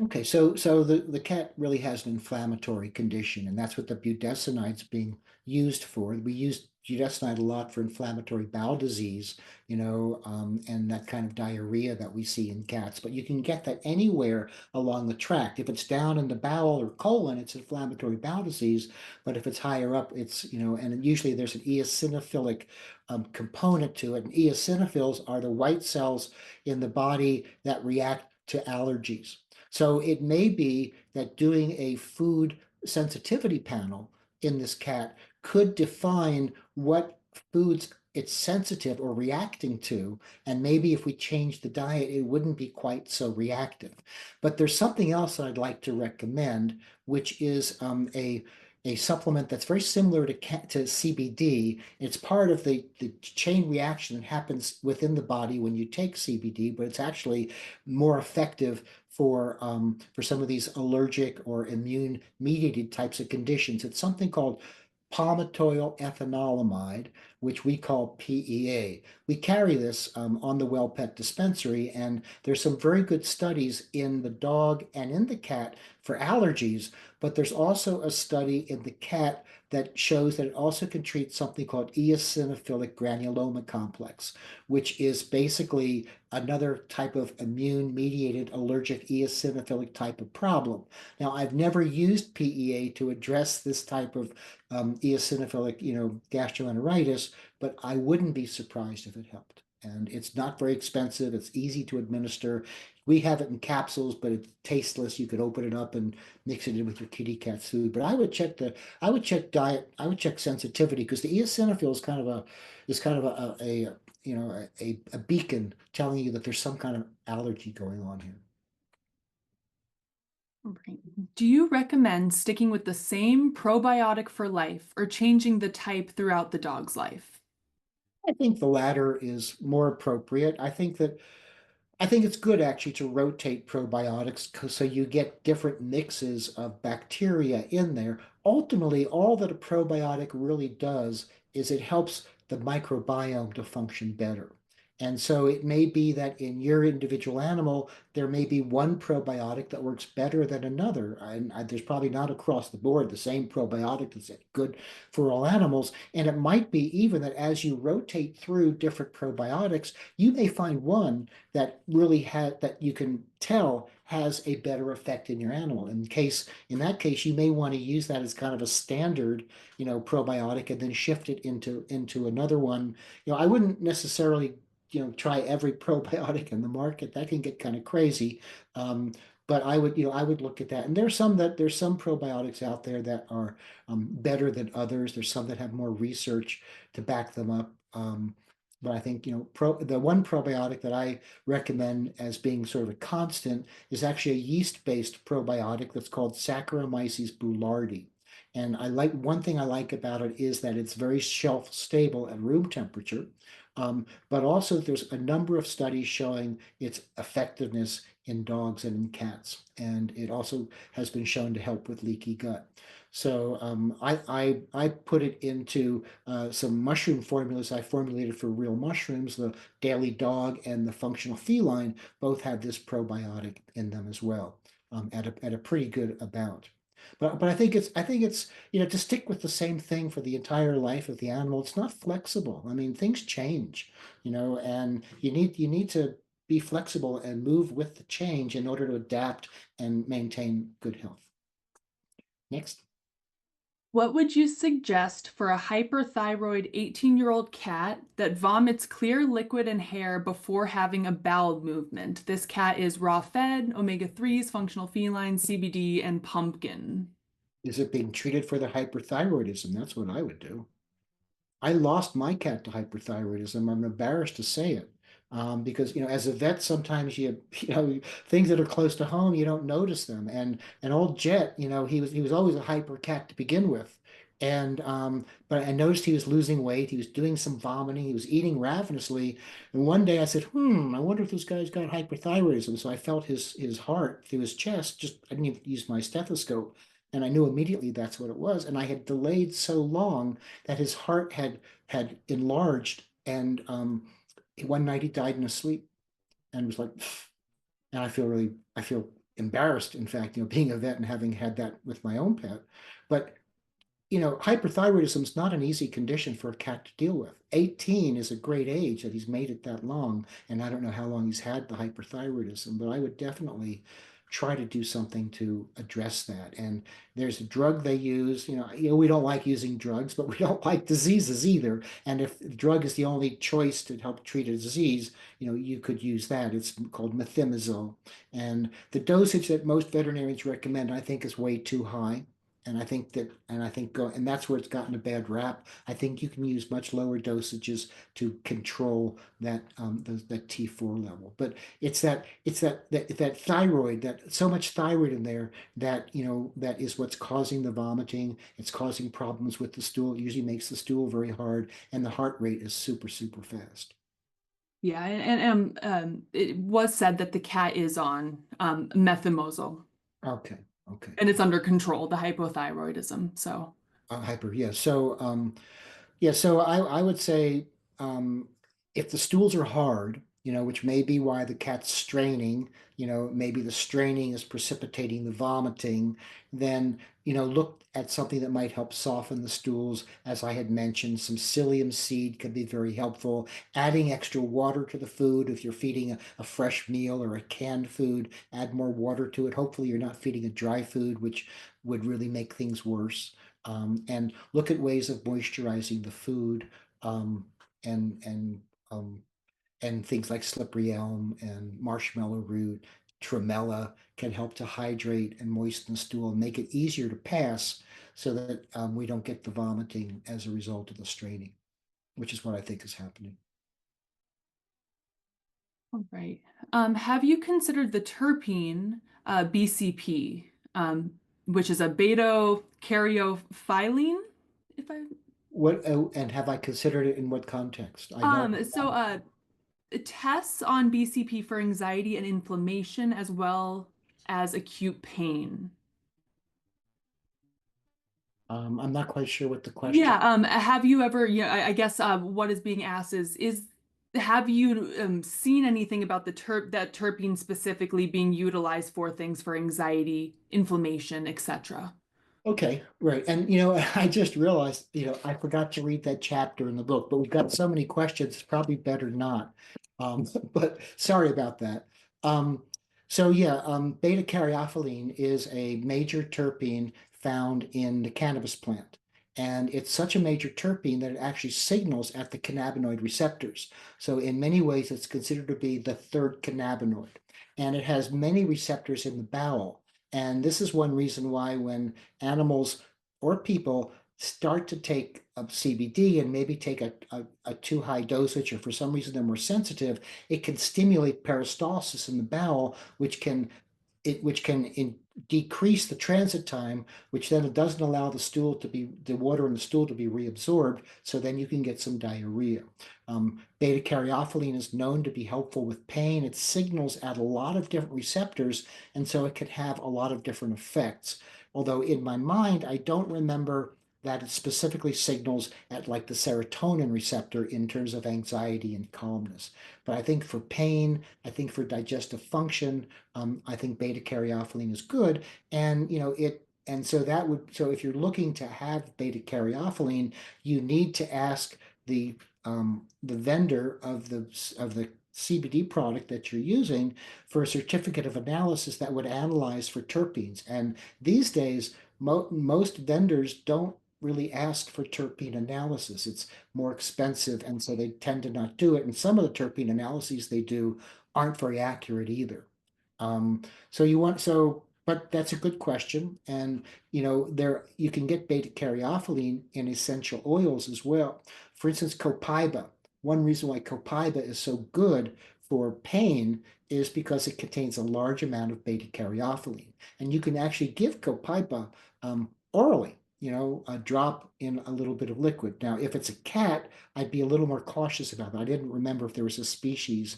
okay, so the cat really has an inflammatory condition, and that's what the budesonide's being used for. We use budesonide a lot for inflammatory bowel disease, and that kind of diarrhea that we see in cats. But you can get that anywhere along the tract. If it's down in the bowel or colon, it's inflammatory bowel disease. But if it's higher up, and usually there's an eosinophilic component to it. And eosinophils are the white cells in the body that react to allergies. So it may be that doing a food sensitivity panel in this cat could define what foods it's sensitive or reacting to. And maybe if we change the diet, it wouldn't be quite so reactive. But there's something else I'd like to recommend, which is a supplement that's very similar to CBD. It's part of the chain reaction that happens within the body when you take CBD, but it's actually more effective for some of these allergic or immune mediated types of conditions. It's something called palmitoyl ethanolamide, which we call PEA. We carry this on the Well Pet Dispensary, and there's some very good studies in the dog and in the cat for allergies, but there's also a study in the cat that shows that it also can treat something called eosinophilic granuloma complex, which is basically another type of immune mediated allergic eosinophilic type of problem. Now, I've never used PEA to address this type of eosinophilic, gastroenteritis, but I wouldn't be surprised if it helped. And it's not very expensive. It's easy to administer. We have it in capsules, but it's tasteless. You could open it up and mix it in with your kitty cat's food. But I would check diet. I would check sensitivity because the eosinophil is kind of a beacon telling you that there's some kind of allergy going on here. Right. Do you recommend sticking with the same probiotic for life or changing the type throughout the dog's life? I think the latter is more appropriate. I think it's good actually to rotate probiotics so you get different mixes of bacteria in there. Ultimately, all that a probiotic really does is it helps the microbiome to function better. And so it may be that in your individual animal, there may be one probiotic that works better than another. And there's probably not across the board the same probiotic that's good for all animals. And it might be even that as you rotate through different probiotics, you may find one that really that you can tell has a better effect in your animal. In that case, you may want to use that as kind of a standard, probiotic and then shift it into another one. I wouldn't necessarily, try every probiotic in the market. That can get kind of crazy. Um, but I would look at that. And there's some probiotics out there that are better than others. There's some that have more research to back them up. But I think, the one probiotic that I recommend as being sort of a constant is actually a yeast-based probiotic that's called Saccharomyces boulardii. And one thing I like about it is that it's very shelf stable at room temperature. But also there's a number of studies showing its effectiveness in dogs and in cats. And it also has been shown to help with leaky gut. So I put it into some mushroom formulas I formulated for real mushrooms. The Daily Dog and the Functional Feline both have this probiotic in them as well, at a pretty good amount. But I think it's to stick with the same thing for the entire life of the animal. It's not flexible. I mean, things change, and you need to be flexible and move with the change in order to adapt and maintain good health. Next. What would you suggest for a hyperthyroid 18-year-old cat that vomits clear liquid and hair before having a bowel movement? This cat is raw fed, omega-3s, functional feline, CBD, and pumpkin. Is it being treated for the hyperthyroidism? That's what I would do. I lost my cat to hyperthyroidism. I'm embarrassed to say it. Because as a vet, sometimes things that are close to home, you don't notice them. And old Jet, he was always a hyper cat to begin with. But I noticed he was losing weight. He was doing some vomiting. He was eating ravenously. And one day I said, I wonder if this guy's got hyperthyroidism. So I felt his heart through his chest. Just I didn't even use my stethoscope, and I knew immediately that's what it was. And I had delayed so long that his heart had enlarged, and one night he died in his sleep, and was like, "Pff." And I feel embarrassed, in fact, being a vet and having had that with my own pet. But hyperthyroidism is not an easy condition for a cat to deal with. 18 is a great age that he's made it that long, and I don't know how long he's had the hyperthyroidism, but I would definitely try to do something to address that. And there's a drug they use. We don't like using drugs, but we don't like diseases either. And if the drug is the only choice to help treat a disease, you could use that. It's called methimazole, and the dosage that most veterinarians recommend, I think, is way too high. And that's where it's gotten a bad rap. I think you can use much lower dosages to control that T4 level. But it's that thyroid, that so much thyroid in there that is what's causing the vomiting. It's causing problems with the stool. It usually makes the stool very hard, and the heart rate is super, super fast. Yeah, it was said that the cat is on methimazole Okay, okay. and it's under control, the hypothyroidism. So, Hyper, yeah. So I would say, um, if the stools are hard, which may be why the cat's straining, maybe the straining is precipitating the vomiting, then, look at something that might help soften the stools. As I had mentioned, some psyllium seed could be very helpful. Adding extra water to the food. If you're feeding a fresh meal or a canned food, add more water to it. Hopefully you're not feeding a dry food, which would really make things worse. And look at ways of moisturizing the food, and and um, and things like slippery elm and marshmallow root, tremella can help to hydrate and moisten the stool and make it easier to pass, so that we don't get the vomiting as a result of the straining, which is what I think is happening. all right. Have you considered the terpene BCP, which is a beta caryophyllene? If I And have I considered it in what context? I know. so tests on BCP for anxiety and inflammation as well as acute pain. I'm not quite sure what the question. Yeah, have you ever, I guess what is being asked is have you seen anything about that terpene specifically being utilized for things for anxiety, inflammation, etc.? Okay, right. And I just realized, I forgot to read that chapter in the book, but we've got so many questions, it's probably better not. But sorry about that. Um, so yeah, beta caryophyllene is a major terpene found in the cannabis plant. And it's such a major terpene that it actually signals at the cannabinoid receptors. So in many ways, it's considered to be the third cannabinoid. And it has many receptors in the bowel. And this is one reason why when animals or people start to take CBD and maybe take a too high dosage, or for some reason they're more sensitive, it can stimulate peristalsis in the bowel, which can decrease the transit time, which then it doesn't allow the water in the stool to be reabsorbed. So then you can get some diarrhea. Beta caryophyllene is known to be helpful with pain. It signals at a lot of different receptors, and so it can have a lot of different effects. Although in my mind, I don't remember that it specifically signals at like the serotonin receptor in terms of anxiety and calmness. But I think for pain, I think for digestive function, I think beta caryophyllene is good, and so if you're looking to have beta caryophyllene, you need to ask the vendor of the CBD product that you're using for a certificate of analysis that would analyze for terpenes. And these days, most vendors don't really ask for terpene analysis. It's more expensive, and so they tend to not do it. And some of the terpene analyses they do aren't very accurate either. Um, but that's a good question. And there you can get beta caryophyllene in essential oils as well. For instance, copaiba. One reason why copaiba is so good for pain is because it contains a large amount of beta caryophyllene. And you can actually give copaiba orally, a drop in a little bit of liquid. Now, if it's a cat, I'd be a little more cautious about that. I didn't remember if there was a species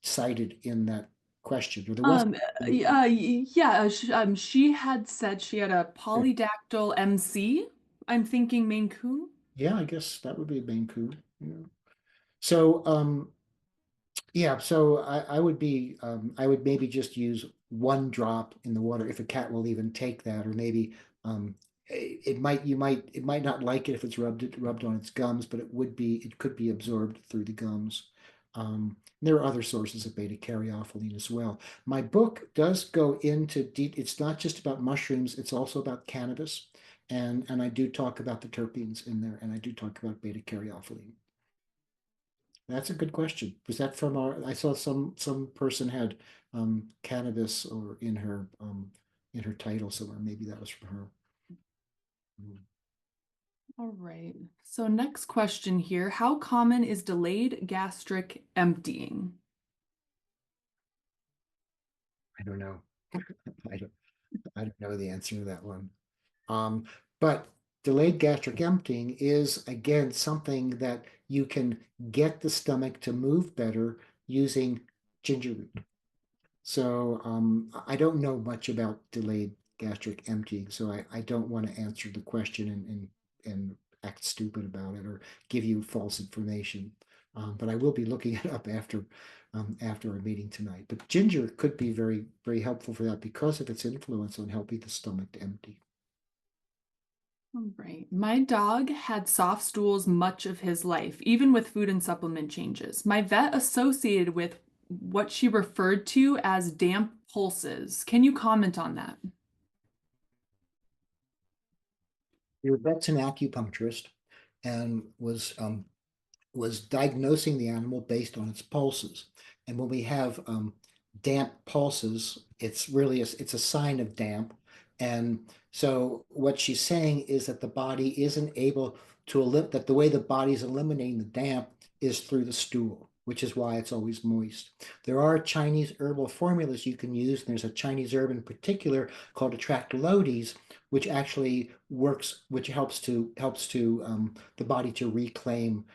cited in that question, or there was. Yeah, she had said she had a polydactyl MC. I'm thinking Maine Coon. Yeah, I guess that would be Maine Coon. Yeah. So, yeah, so I would maybe just use one drop in the water if a cat will even take that, or maybe it might not like it if it's rubbed on its gums, but it could be absorbed through the gums. There are other sources of beta caryophyllene as well. My book does go into deep. It's not just about mushrooms; it's also about cannabis, and I do talk about the terpenes in there, and I do talk about beta caryophyllene. That's a good question. Was that from I saw some person had cannabis or in her title somewhere. Maybe that was from her. Hmm. All right. So next question here. How common is delayed gastric emptying? I don't know. I don't I don't know the answer to that one. Um, but delayed gastric emptying is again something that you can get the stomach to move better using ginger root. So I don't know much about delayed gastric emptying, so I don't want to answer the question and act stupid about it or give you false information. But I will be looking it up after our meeting tonight. But ginger could be very, very helpful for that because of its influence on helping the stomach to empty. All right. My dog had soft stools much of his life, even with food and supplement changes. My vet associated with what she referred to as damp pulses. Can you comment on that? Your vet's an acupuncturist and was diagnosing the animal based on its pulses. And when we have damp pulses, it's a sign of damp. And so what she's saying is that the body isn't able to that the way the body's eliminating the damp is through the stool, which is why it's always moist. There are Chinese herbal formulas you can use, and there's a Chinese herb in particular called atractylodes, which actually works, which helps to the body to reclaim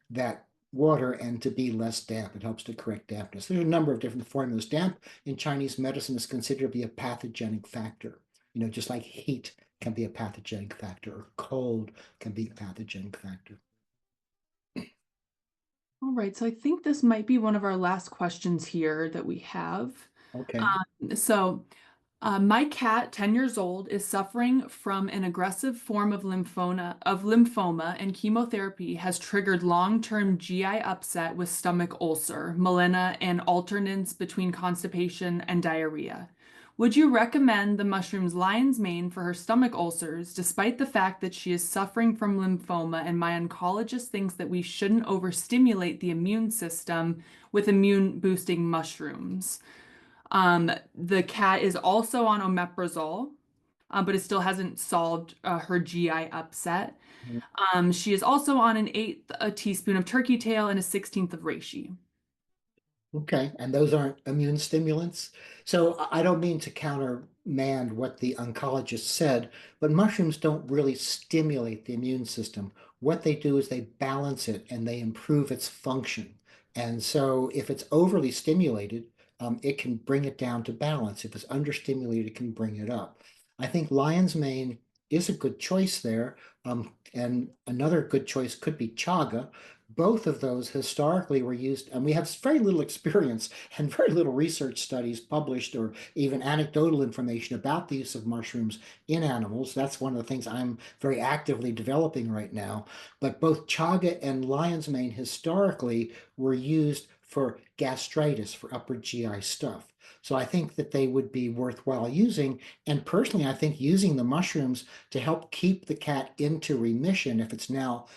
that water and to be less damp. It helps to correct dampness. There's a number of different formulas. Damp in Chinese medicine is considered to be a pathogenic factor. Just like heat can be a pathogenic factor, or cold can be a pathogenic factor. All right, so I think this might be one of our last questions here that we have. Okay. So, my cat, 10 years old, is suffering from an aggressive form of lymphoma, and chemotherapy has triggered long-term GI upset with stomach ulcer, melena, and alternates between constipation and diarrhea. Would you recommend the mushrooms lion's mane for her stomach ulcers, despite the fact that she is suffering from lymphoma and my oncologist thinks that we shouldn't overstimulate the immune system with immune boosting mushrooms? The cat is also on omeprazole, but it still hasn't solved her GI upset. She is also on an eighth a teaspoon of turkey tail and a 16th of reishi. Okay, and those aren't immune stimulants. So I don't mean to countermand what the oncologist said, but mushrooms don't really stimulate the immune system. What they do is they balance it and they improve its function. And so if it's overly stimulated, it can bring it down to balance. If it's understimulated, it can bring it up. I think lion's mane is a good choice there. And another good choice could be chaga. Both of those historically were used, and we have very little experience and very little research studies published or even anecdotal information about the use of mushrooms in animals. That's one of the things I'm very actively developing right now. But both chaga and lion's mane historically were used for gastritis, for upper GI stuff. So I think that they would be worthwhile using. And personally, I think using the mushrooms to help keep the cat into remission if now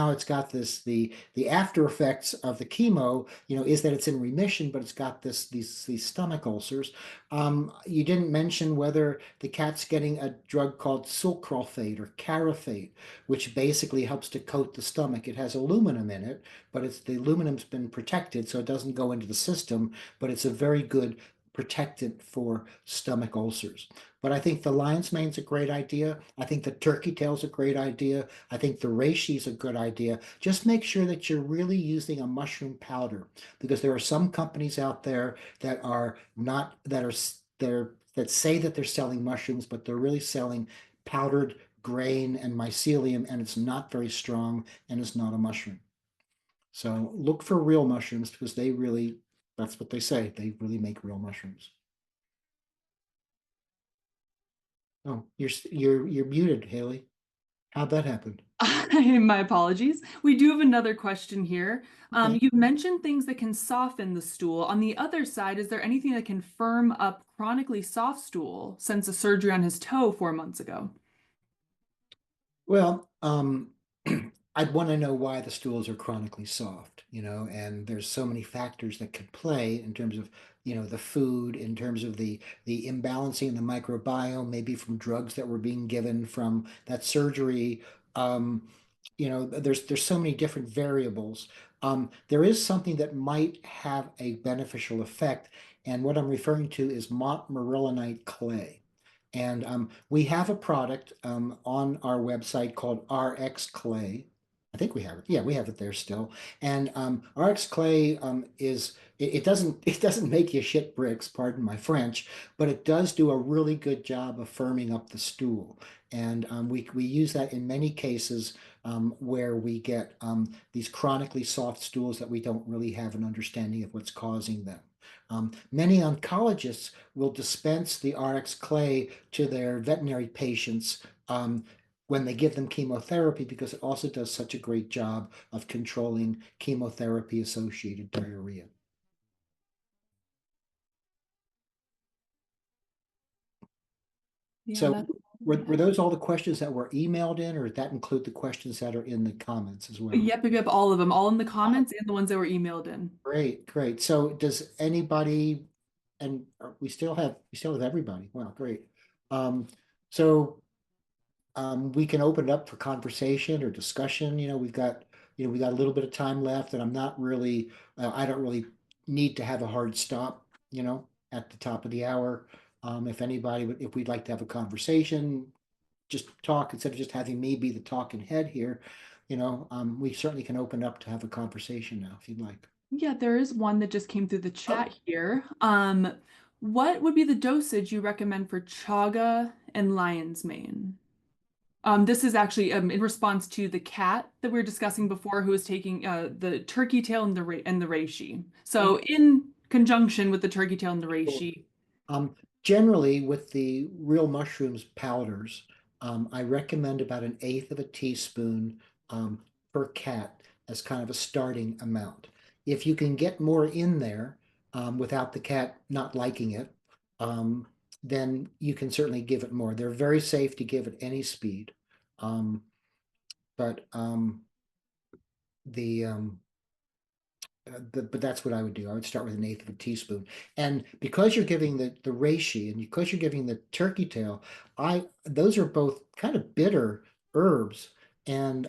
it's got the after effects of the chemo, is that it's in remission, but it's got these stomach ulcers. You didn't mention whether the cat's getting a drug called sucralfate or carafate, which basically helps to coat the stomach. It has aluminum in it, but the aluminum's been protected, so it doesn't go into the system, but it's a very good protectant for stomach ulcers. But I think the lion's mane's a great idea. I think the turkey tail's a great idea. I think the reishi's a good idea. Just make sure that you're really using a mushroom powder, because there are some companies out there that are not that are that say that they're selling mushrooms, but they're really selling powdered grain and mycelium, and it's not very strong and it's not a mushroom. So look for real mushrooms because that's what they say. They really make real mushrooms. Oh, you're muted, Haley. How'd that happen? My apologies. We do have another question here. Okay. You've mentioned things that can soften the stool. On the other side, is there anything that can firm up chronically soft stool since a surgery on his toe 4 months ago? Well, I'd want to know why the stools are chronically soft, and there's so many factors that could play in terms of, the food, in terms of the imbalancing in the microbiome, maybe from drugs that were being given from that surgery. Um, there's so many different variables. There is something that might have a beneficial effect, and what I'm referring to is montmorillonite clay. And we have a product on our website called RX Clay. I think we have it. Yeah, we have it there still. And RX Clay it doesn't make you shit bricks, pardon my French, but it does do a really good job of firming up the stool. And we use that in many cases where we get these chronically soft stools that we don't really have an understanding of what's causing them. Many oncologists will dispense the RX clay to their veterinary patients when they give them chemotherapy because it also does such a great job of controlling chemotherapy associated diarrhea. Yeah, So that's all we were have. those all the questions that were emailed in, or did that include the questions that are in the comments as well? Yep, we have all of them, all in the comments and the ones that were emailed in. Great, great. So does anybody, and we still have everybody. Wow, great. Um, so we can open it up for conversation or discussion. We got a little bit of time left, and I don't really need to have a hard stop, at the top of the hour. If we'd like to have a conversation, just talk instead of just having me be the talking head here, we certainly can open up to have a conversation now if you'd like. Yeah, there is one that just came through the chat here. What would be the dosage you recommend for chaga and lion's mane? This is actually in response to the cat that we were discussing before, who was taking the turkey tail and the reishi. So Okay. in conjunction with the turkey tail and the Cool. reishi. Um, Generally, with the real mushrooms powders, I recommend about an eighth of a teaspoon per cat as kind of a starting amount. If you can get more in there without the cat not liking it, um, then you can certainly give it more. They're very safe to give at any speed. Um, but the but that's what I would do. I would start with an eighth of a teaspoon. And because you're giving the reishi and because you're giving the turkey tail, I those are both kind of bitter herbs. And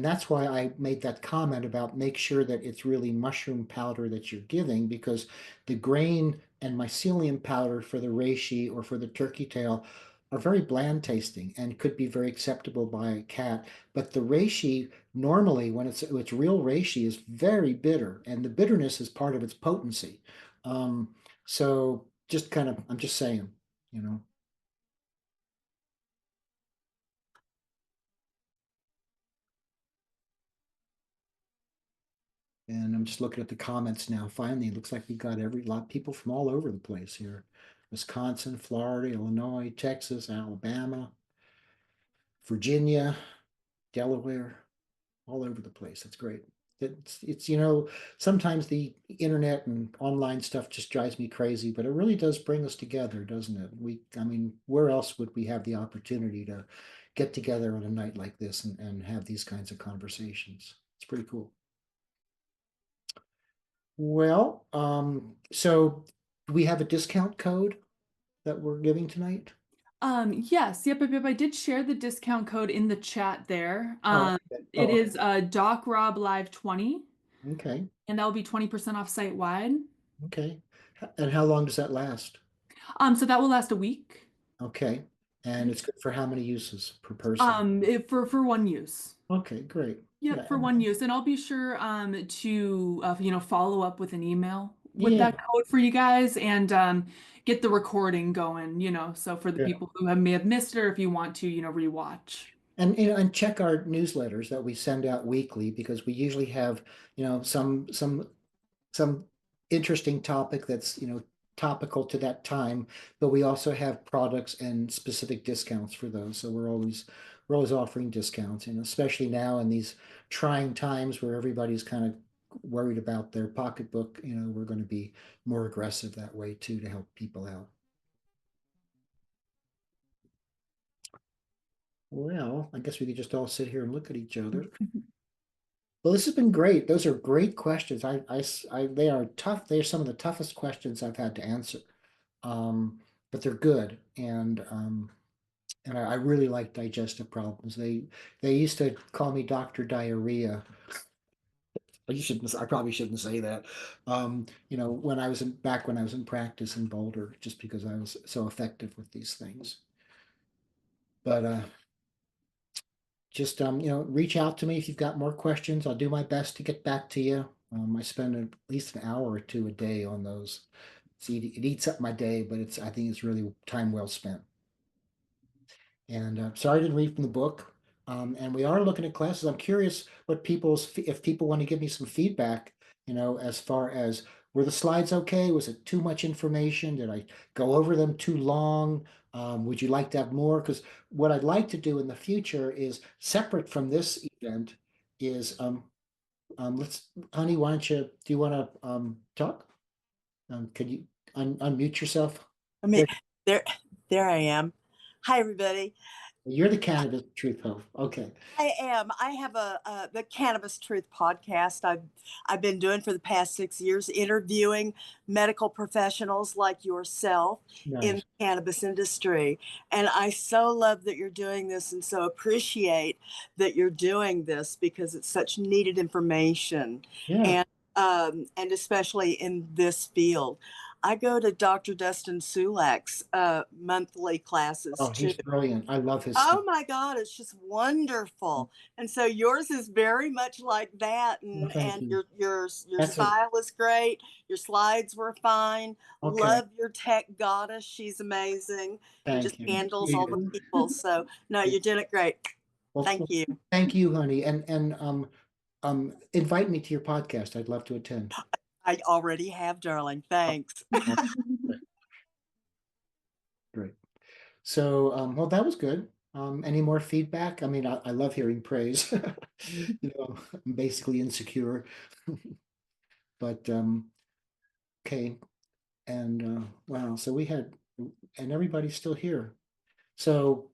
that's why I made that comment about make sure that it's really mushroom powder that you're giving, because the grain and mycelium powder for the reishi or for the turkey tail are very bland tasting and could be very acceptable by a cat. But the reishi normally when it's real reishi is very bitter, and the bitterness is part of its potency. So just kind of, I'm just saying, you know. And I'm just looking at the comments now. Finally, it looks like we got every lot of people from all over the place here. Wisconsin, Florida, Illinois, Texas, Alabama, Virginia, Delaware, all over the place. That's great. It's sometimes the internet and online stuff just drives me crazy, but it really does bring us together, doesn't it? I mean, where else would we have the opportunity to get together on a night like this and have these kinds of conversations? It's pretty cool. Well, so do we have a discount code that we're giving tonight? Yes, yep. I did share the discount code in the chat there. Oh, okay. It Oh, is Doc Rob Live 20, okay. and that will be 20% off site wide. Okay. And how long does that last? So that will last a week. Okay. And it's good for how many uses per person? For one use. Okay, great. Yep, Yeah, for one use, and I'll be sure to follow up with an email with yeah, that code for you guys and get the recording going. So for the yeah. people who may have missed it, or if you want to rewatch. And check our newsletters that we send out weekly, because we usually have, some interesting topic that's, topical to that time, but we also have products and specific discounts for those. So we're always offering discounts, and especially now in these trying times where everybody's kind of worried about their pocketbook, we're going to be more aggressive that way too to help people out. Well, I guess we could just all sit here and look at each other. Well, this has been great. Those are great questions. They are tough. They are some of the toughest questions I've had to answer. Um, but they're good. And I really like digestive problems. They used to call me Dr. Diarrhea. I probably shouldn't say that. When I was in practice in Boulder, just because I was so effective with these things. But just reach out to me if you've got more questions. I'll do my best to get back to you. I spend at least an hour or two a day on those. It eats up my day, but I think it's really time well spent. And sorry I didn't read from the book. And we are looking at classes. I'm curious if people want to give me some feedback, as far as were the slides okay? Was it too much information? Did I go over them too long? Would you like to have more? Because what I'd like to do in the future is separate from this event is honey, do you want to talk? Can you unmute yourself? I mean, There, there, there I am. Hi, everybody. you're the cannabis truth host. Okay. I am. I have the Cannabis Truth podcast. I've been doing for the past 6 years, interviewing medical professionals like yourself in Nice. the cannabis industry, and I so love that you're doing this, and so appreciate that you're doing this because it's such needed information, Yeah. and especially in this field. I go to Dr. Dustin Sulak's monthly classes Oh, too. he's brilliant. I love his stuff. Oh my God, it's just wonderful. And so yours is very much like that, Well, and thank you. your That's a style is great. Your slides were fine. okay. Love your tech goddess. She's amazing and just Thank you. handles all the You- people. So no, you're doing it great. Well, Thank you. thank you, honey, and invite me to your podcast. I'd love to attend. I already have, darling. Thanks. Great. So, well, that was good. Any more feedback? I mean, I love hearing praise. I'm basically insecure, but okay. And wow, so and everybody's still here. So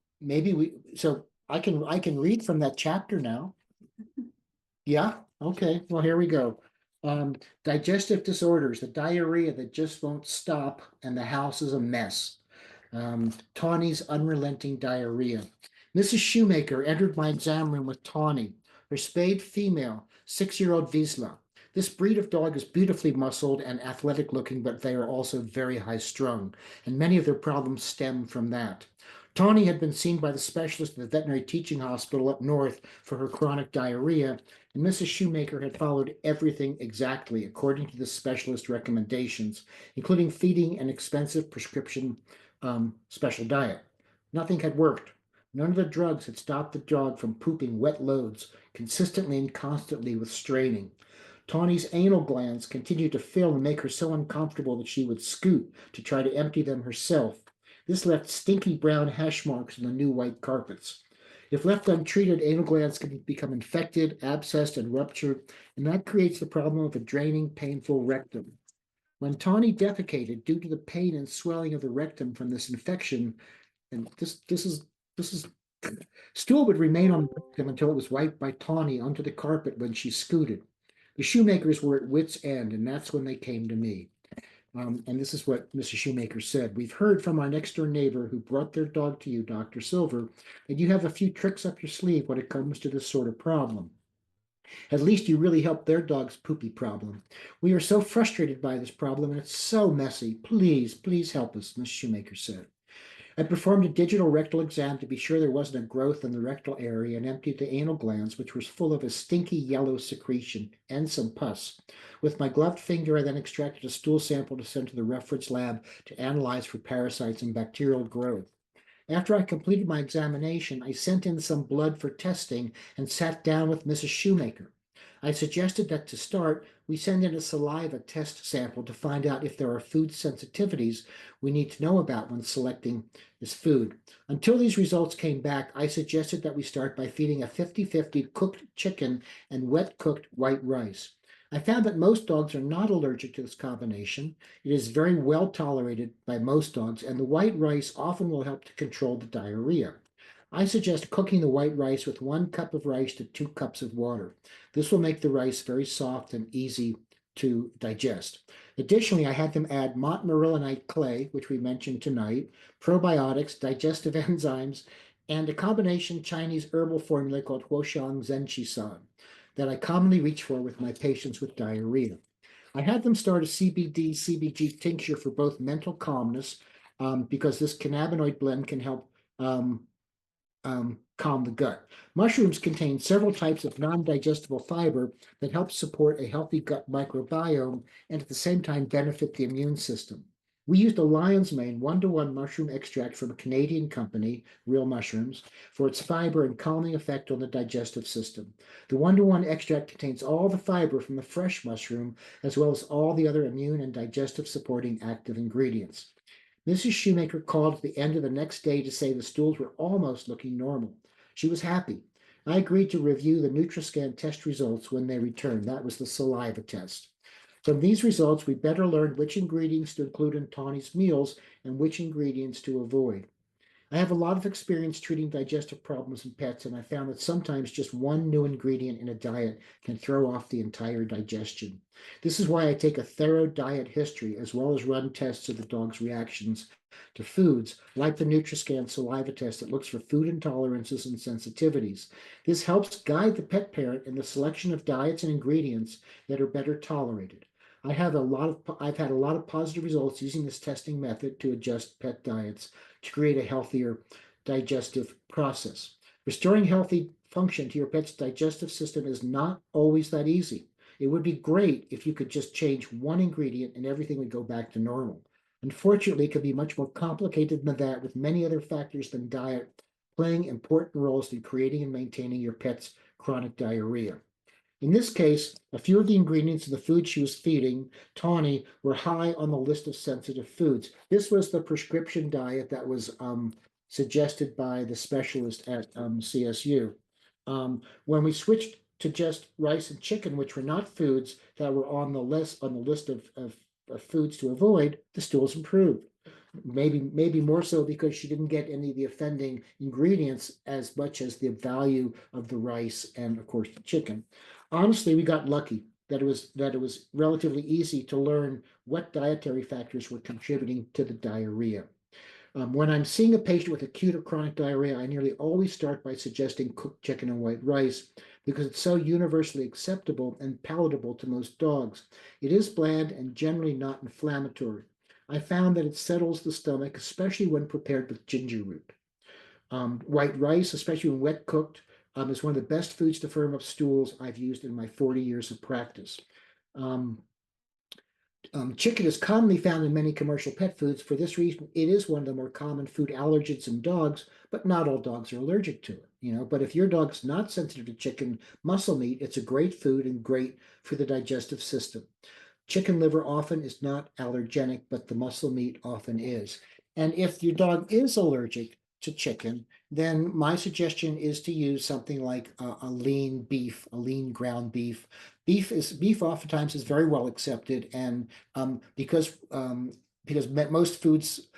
so I can read from that chapter now. Yeah, okay. Well, here we go. Digestive disorders, the diarrhea that just won't stop, and the house is a mess. Tawny's unrelenting diarrhea. Mrs. Shoemaker entered my exam room with Tawny, her spayed female, 6-year-old Wisla. This breed of dog is beautifully muscled and athletic looking, but they are also very high strung, and many of their problems stem from that. Tawny had been seen by the specialist at the veterinary teaching hospital up north for her chronic diarrhea, and Mrs. Shoemaker had followed everything exactly according to the specialist recommendations, including feeding an expensive prescription special diet. Nothing had worked. None of the drugs had stopped the dog from pooping wet loads consistently and constantly with straining. Tawny's anal glands continued to fill and make her so uncomfortable that she would scoot to try to empty them herself. This left stinky brown hash marks on the new white carpets. If left untreated, anal glands can become infected, abscessed, and ruptured, and that creates the problem of a draining, painful rectum. When Tawny defecated due to the pain and swelling of the rectum from this infection, and this is stool would remain on the rectum until it was wiped by Tawny onto the carpet when she scooted. The Shoemakers were at wits' end, and that's when they came to me. And this is what Mrs. Shoemaker said. We've heard from our next door neighbor who brought their dog to you, Dr. Silver, that you have a few tricks up your sleeve when it comes to this sort of problem. At least you really helped their dog's poopy problem. We are so frustrated by this problem, and it's so messy. Please, please help us, Miss Shoemaker said. I performed a digital rectal exam to be sure there wasn't a growth in the rectal area and emptied the anal glands, which was full of a stinky yellow secretion and some pus. With my gloved finger, I then extracted a stool sample to send to the reference lab to analyze for parasites and bacterial growth. After I completed my examination, I sent in some blood for testing and sat down with Mrs. Shoemaker. I suggested that to start, we send in a saliva test sample to find out if there are food sensitivities we need to know about when selecting this food. Until these results came back, I suggested that we start by feeding a 50-50 cooked chicken and wet cooked white rice. I found that most dogs are not allergic to this combination. It is very well tolerated by most dogs, and the white rice often will help to control the diarrhea. I suggest cooking the white rice with 1 cup of rice to 2 cups of water. This will make the rice very soft and easy to digest. Additionally, I had them add montmorillonite clay, which we mentioned tonight, probiotics, digestive enzymes, and a combination Chinese herbal formula called Huoshang Zhenqi that I commonly reach for with my patients with diarrhea. I had them start a CBD CBG tincture for both mental calmness, because this cannabinoid blend can help calm the gut. Mushrooms contain several types of non-digestible fiber that help support a healthy gut microbiome and at the same time benefit the immune system. We used a lion's mane 1-to-1 mushroom extract from a Canadian company, Real Mushrooms, for its fiber and calming effect on the digestive system. The 1-to-1 extract contains all the fiber from the fresh mushroom, as well as all the other immune and digestive supporting active ingredients. Mrs. Shoemaker called at the end of the next day to say the stools were almost looking normal. She was happy. I agreed to review the NutraScan test results when they returned. That was the saliva test. From these results, we better learned which ingredients to include in Tawny's meals and which ingredients to avoid. I have a lot of experience treating digestive problems in pets, and I found that sometimes just one new ingredient in a diet can throw off the entire digestion. This is why I take a thorough diet history as well as run tests of the dog's reactions to foods, like the NutriScan saliva test that looks for food intolerances and sensitivities. This helps guide the pet parent in the selection of diets and ingredients that are better tolerated. I've had a lot of positive results using this testing method to adjust pet diets to create a healthier digestive process. Restoring healthy function to your pet's digestive system is not always that easy. It would be great if you could just change one ingredient and everything would go back to normal. Unfortunately, it can be much more complicated than that with many other factors than diet playing important roles in creating and maintaining your pet's chronic diarrhea. In this case, a few of the ingredients in the food she was feeding Tawny were high on the list of sensitive foods. This was the prescription diet that was suggested by the specialist at CSU. When we switched to just rice and chicken, which were not foods that were on the list of foods to avoid, the stools improved. Maybe more so because she didn't get any of the offending ingredients as much as the value of the rice and of course the chicken. Honestly, we got lucky that it was relatively easy to learn what dietary factors were contributing to the diarrhea. When I'm seeing a patient with acute or chronic diarrhea, I nearly always start by suggesting cooked chicken and white rice because it's so universally acceptable and palatable to most dogs. It is bland and generally not inflammatory. I found that it settles the stomach, especially when prepared with ginger root. White rice, especially when wet cooked, is one of the best foods to firm up stools I've used in my 40 years of practice. Um, Chicken is commonly found in many commercial pet foods. For this reason, it is one of the more common food allergens in dogs, but not all dogs are allergic to it. But if your dog's not sensitive to chicken muscle meat, it's a great food and great for the digestive system. Chicken liver often is not allergenic, but the muscle meat often is. And if your dog is allergic to chicken, then my suggestion is to use something like a lean beef, a lean ground beef. Beef oftentimes is very well accepted, and because most foods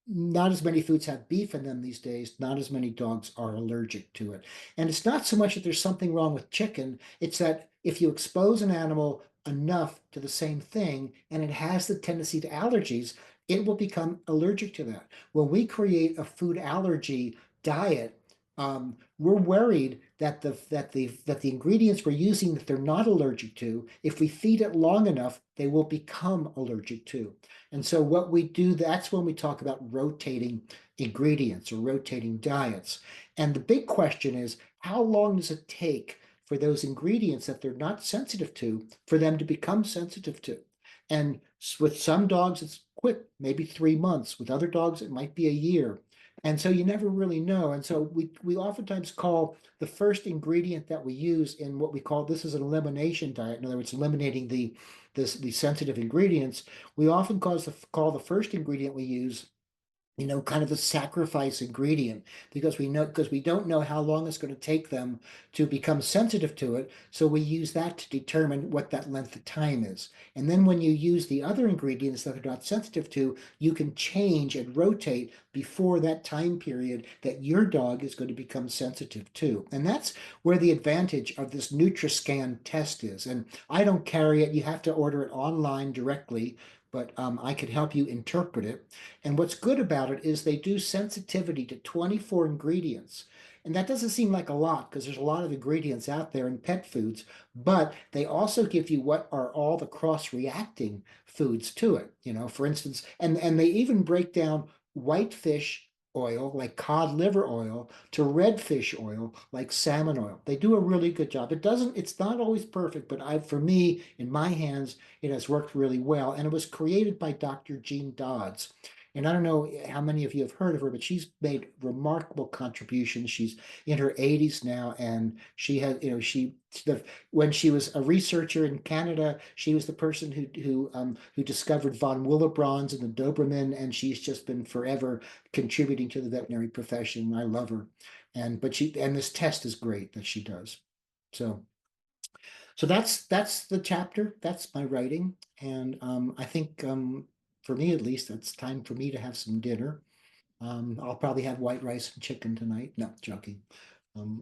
not as many foods have beef in them these days. Not as many dogs are allergic to it. And it's not so much that there's something wrong with chicken, it's that if you expose an animal enough to the same thing and it has the tendency to allergies, it will become allergic to that. When we create a food allergy diet, we're worried that the ingredients we're using that they're not allergic to, if we feed it long enough, they will become allergic to. And so what we do, that's when we talk about rotating ingredients or rotating diets. And the big question is, how long does it take for those ingredients that they're not sensitive to, for them to become sensitive to? And with some dogs, it's quick, maybe 3 months. With other dogs, it might be a year. And so you never really know. And so we oftentimes call the first ingredient that we use in what we call this is an elimination diet. In other words, eliminating the sensitive ingredients. We often call the first ingredient we use kind of the sacrifice ingredient because we don't know how long it's going to take them to become sensitive to it. So we use that to determine what that length of time is. And then when you use the other ingredients that are not sensitive to, you can change and rotate before that time period that your dog is going to become sensitive to. And that's where the advantage of this NutriScan test is. And I don't carry it. You have to order it online directly, but I could help you interpret it. And what's good about it is they do sensitivity to 24 ingredients. And that doesn't seem like a lot because there's a lot of ingredients out there in pet foods, but they also give you what are all the cross-reacting foods to it. For instance, and they even break down white fish oil, like cod liver oil, to red fish oil, like salmon oil. They do a really good job. It's not always perfect, but for me, in my hands, it has worked really well. And it was created by Dr. Jean Dodds. And I don't know how many of you have heard of her, but she's made remarkable contributions. She's in her 80s now, and she has, when she was a researcher in Canada, she was the person who discovered von Willebrand's and the Doberman, and she's just been forever contributing to the veterinary profession. I love her, and this test is great that she does. So that's the chapter. That's my writing, and I think for me at least, it's time for me to have some dinner. I'll probably have white rice and chicken tonight. No, joking.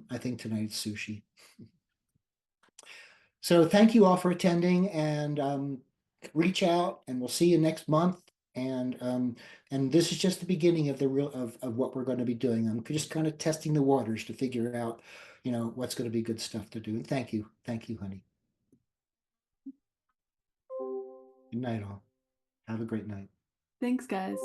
I think tonight it's sushi. So thank you all for attending, and reach out, and we'll see you next month. And this is just the beginning of the real of what we're going to be doing. I'm just kind of testing the waters to figure out, what's going to be good stuff to do. And thank you, honey. Good night, all. Have a great night. Thanks, guys.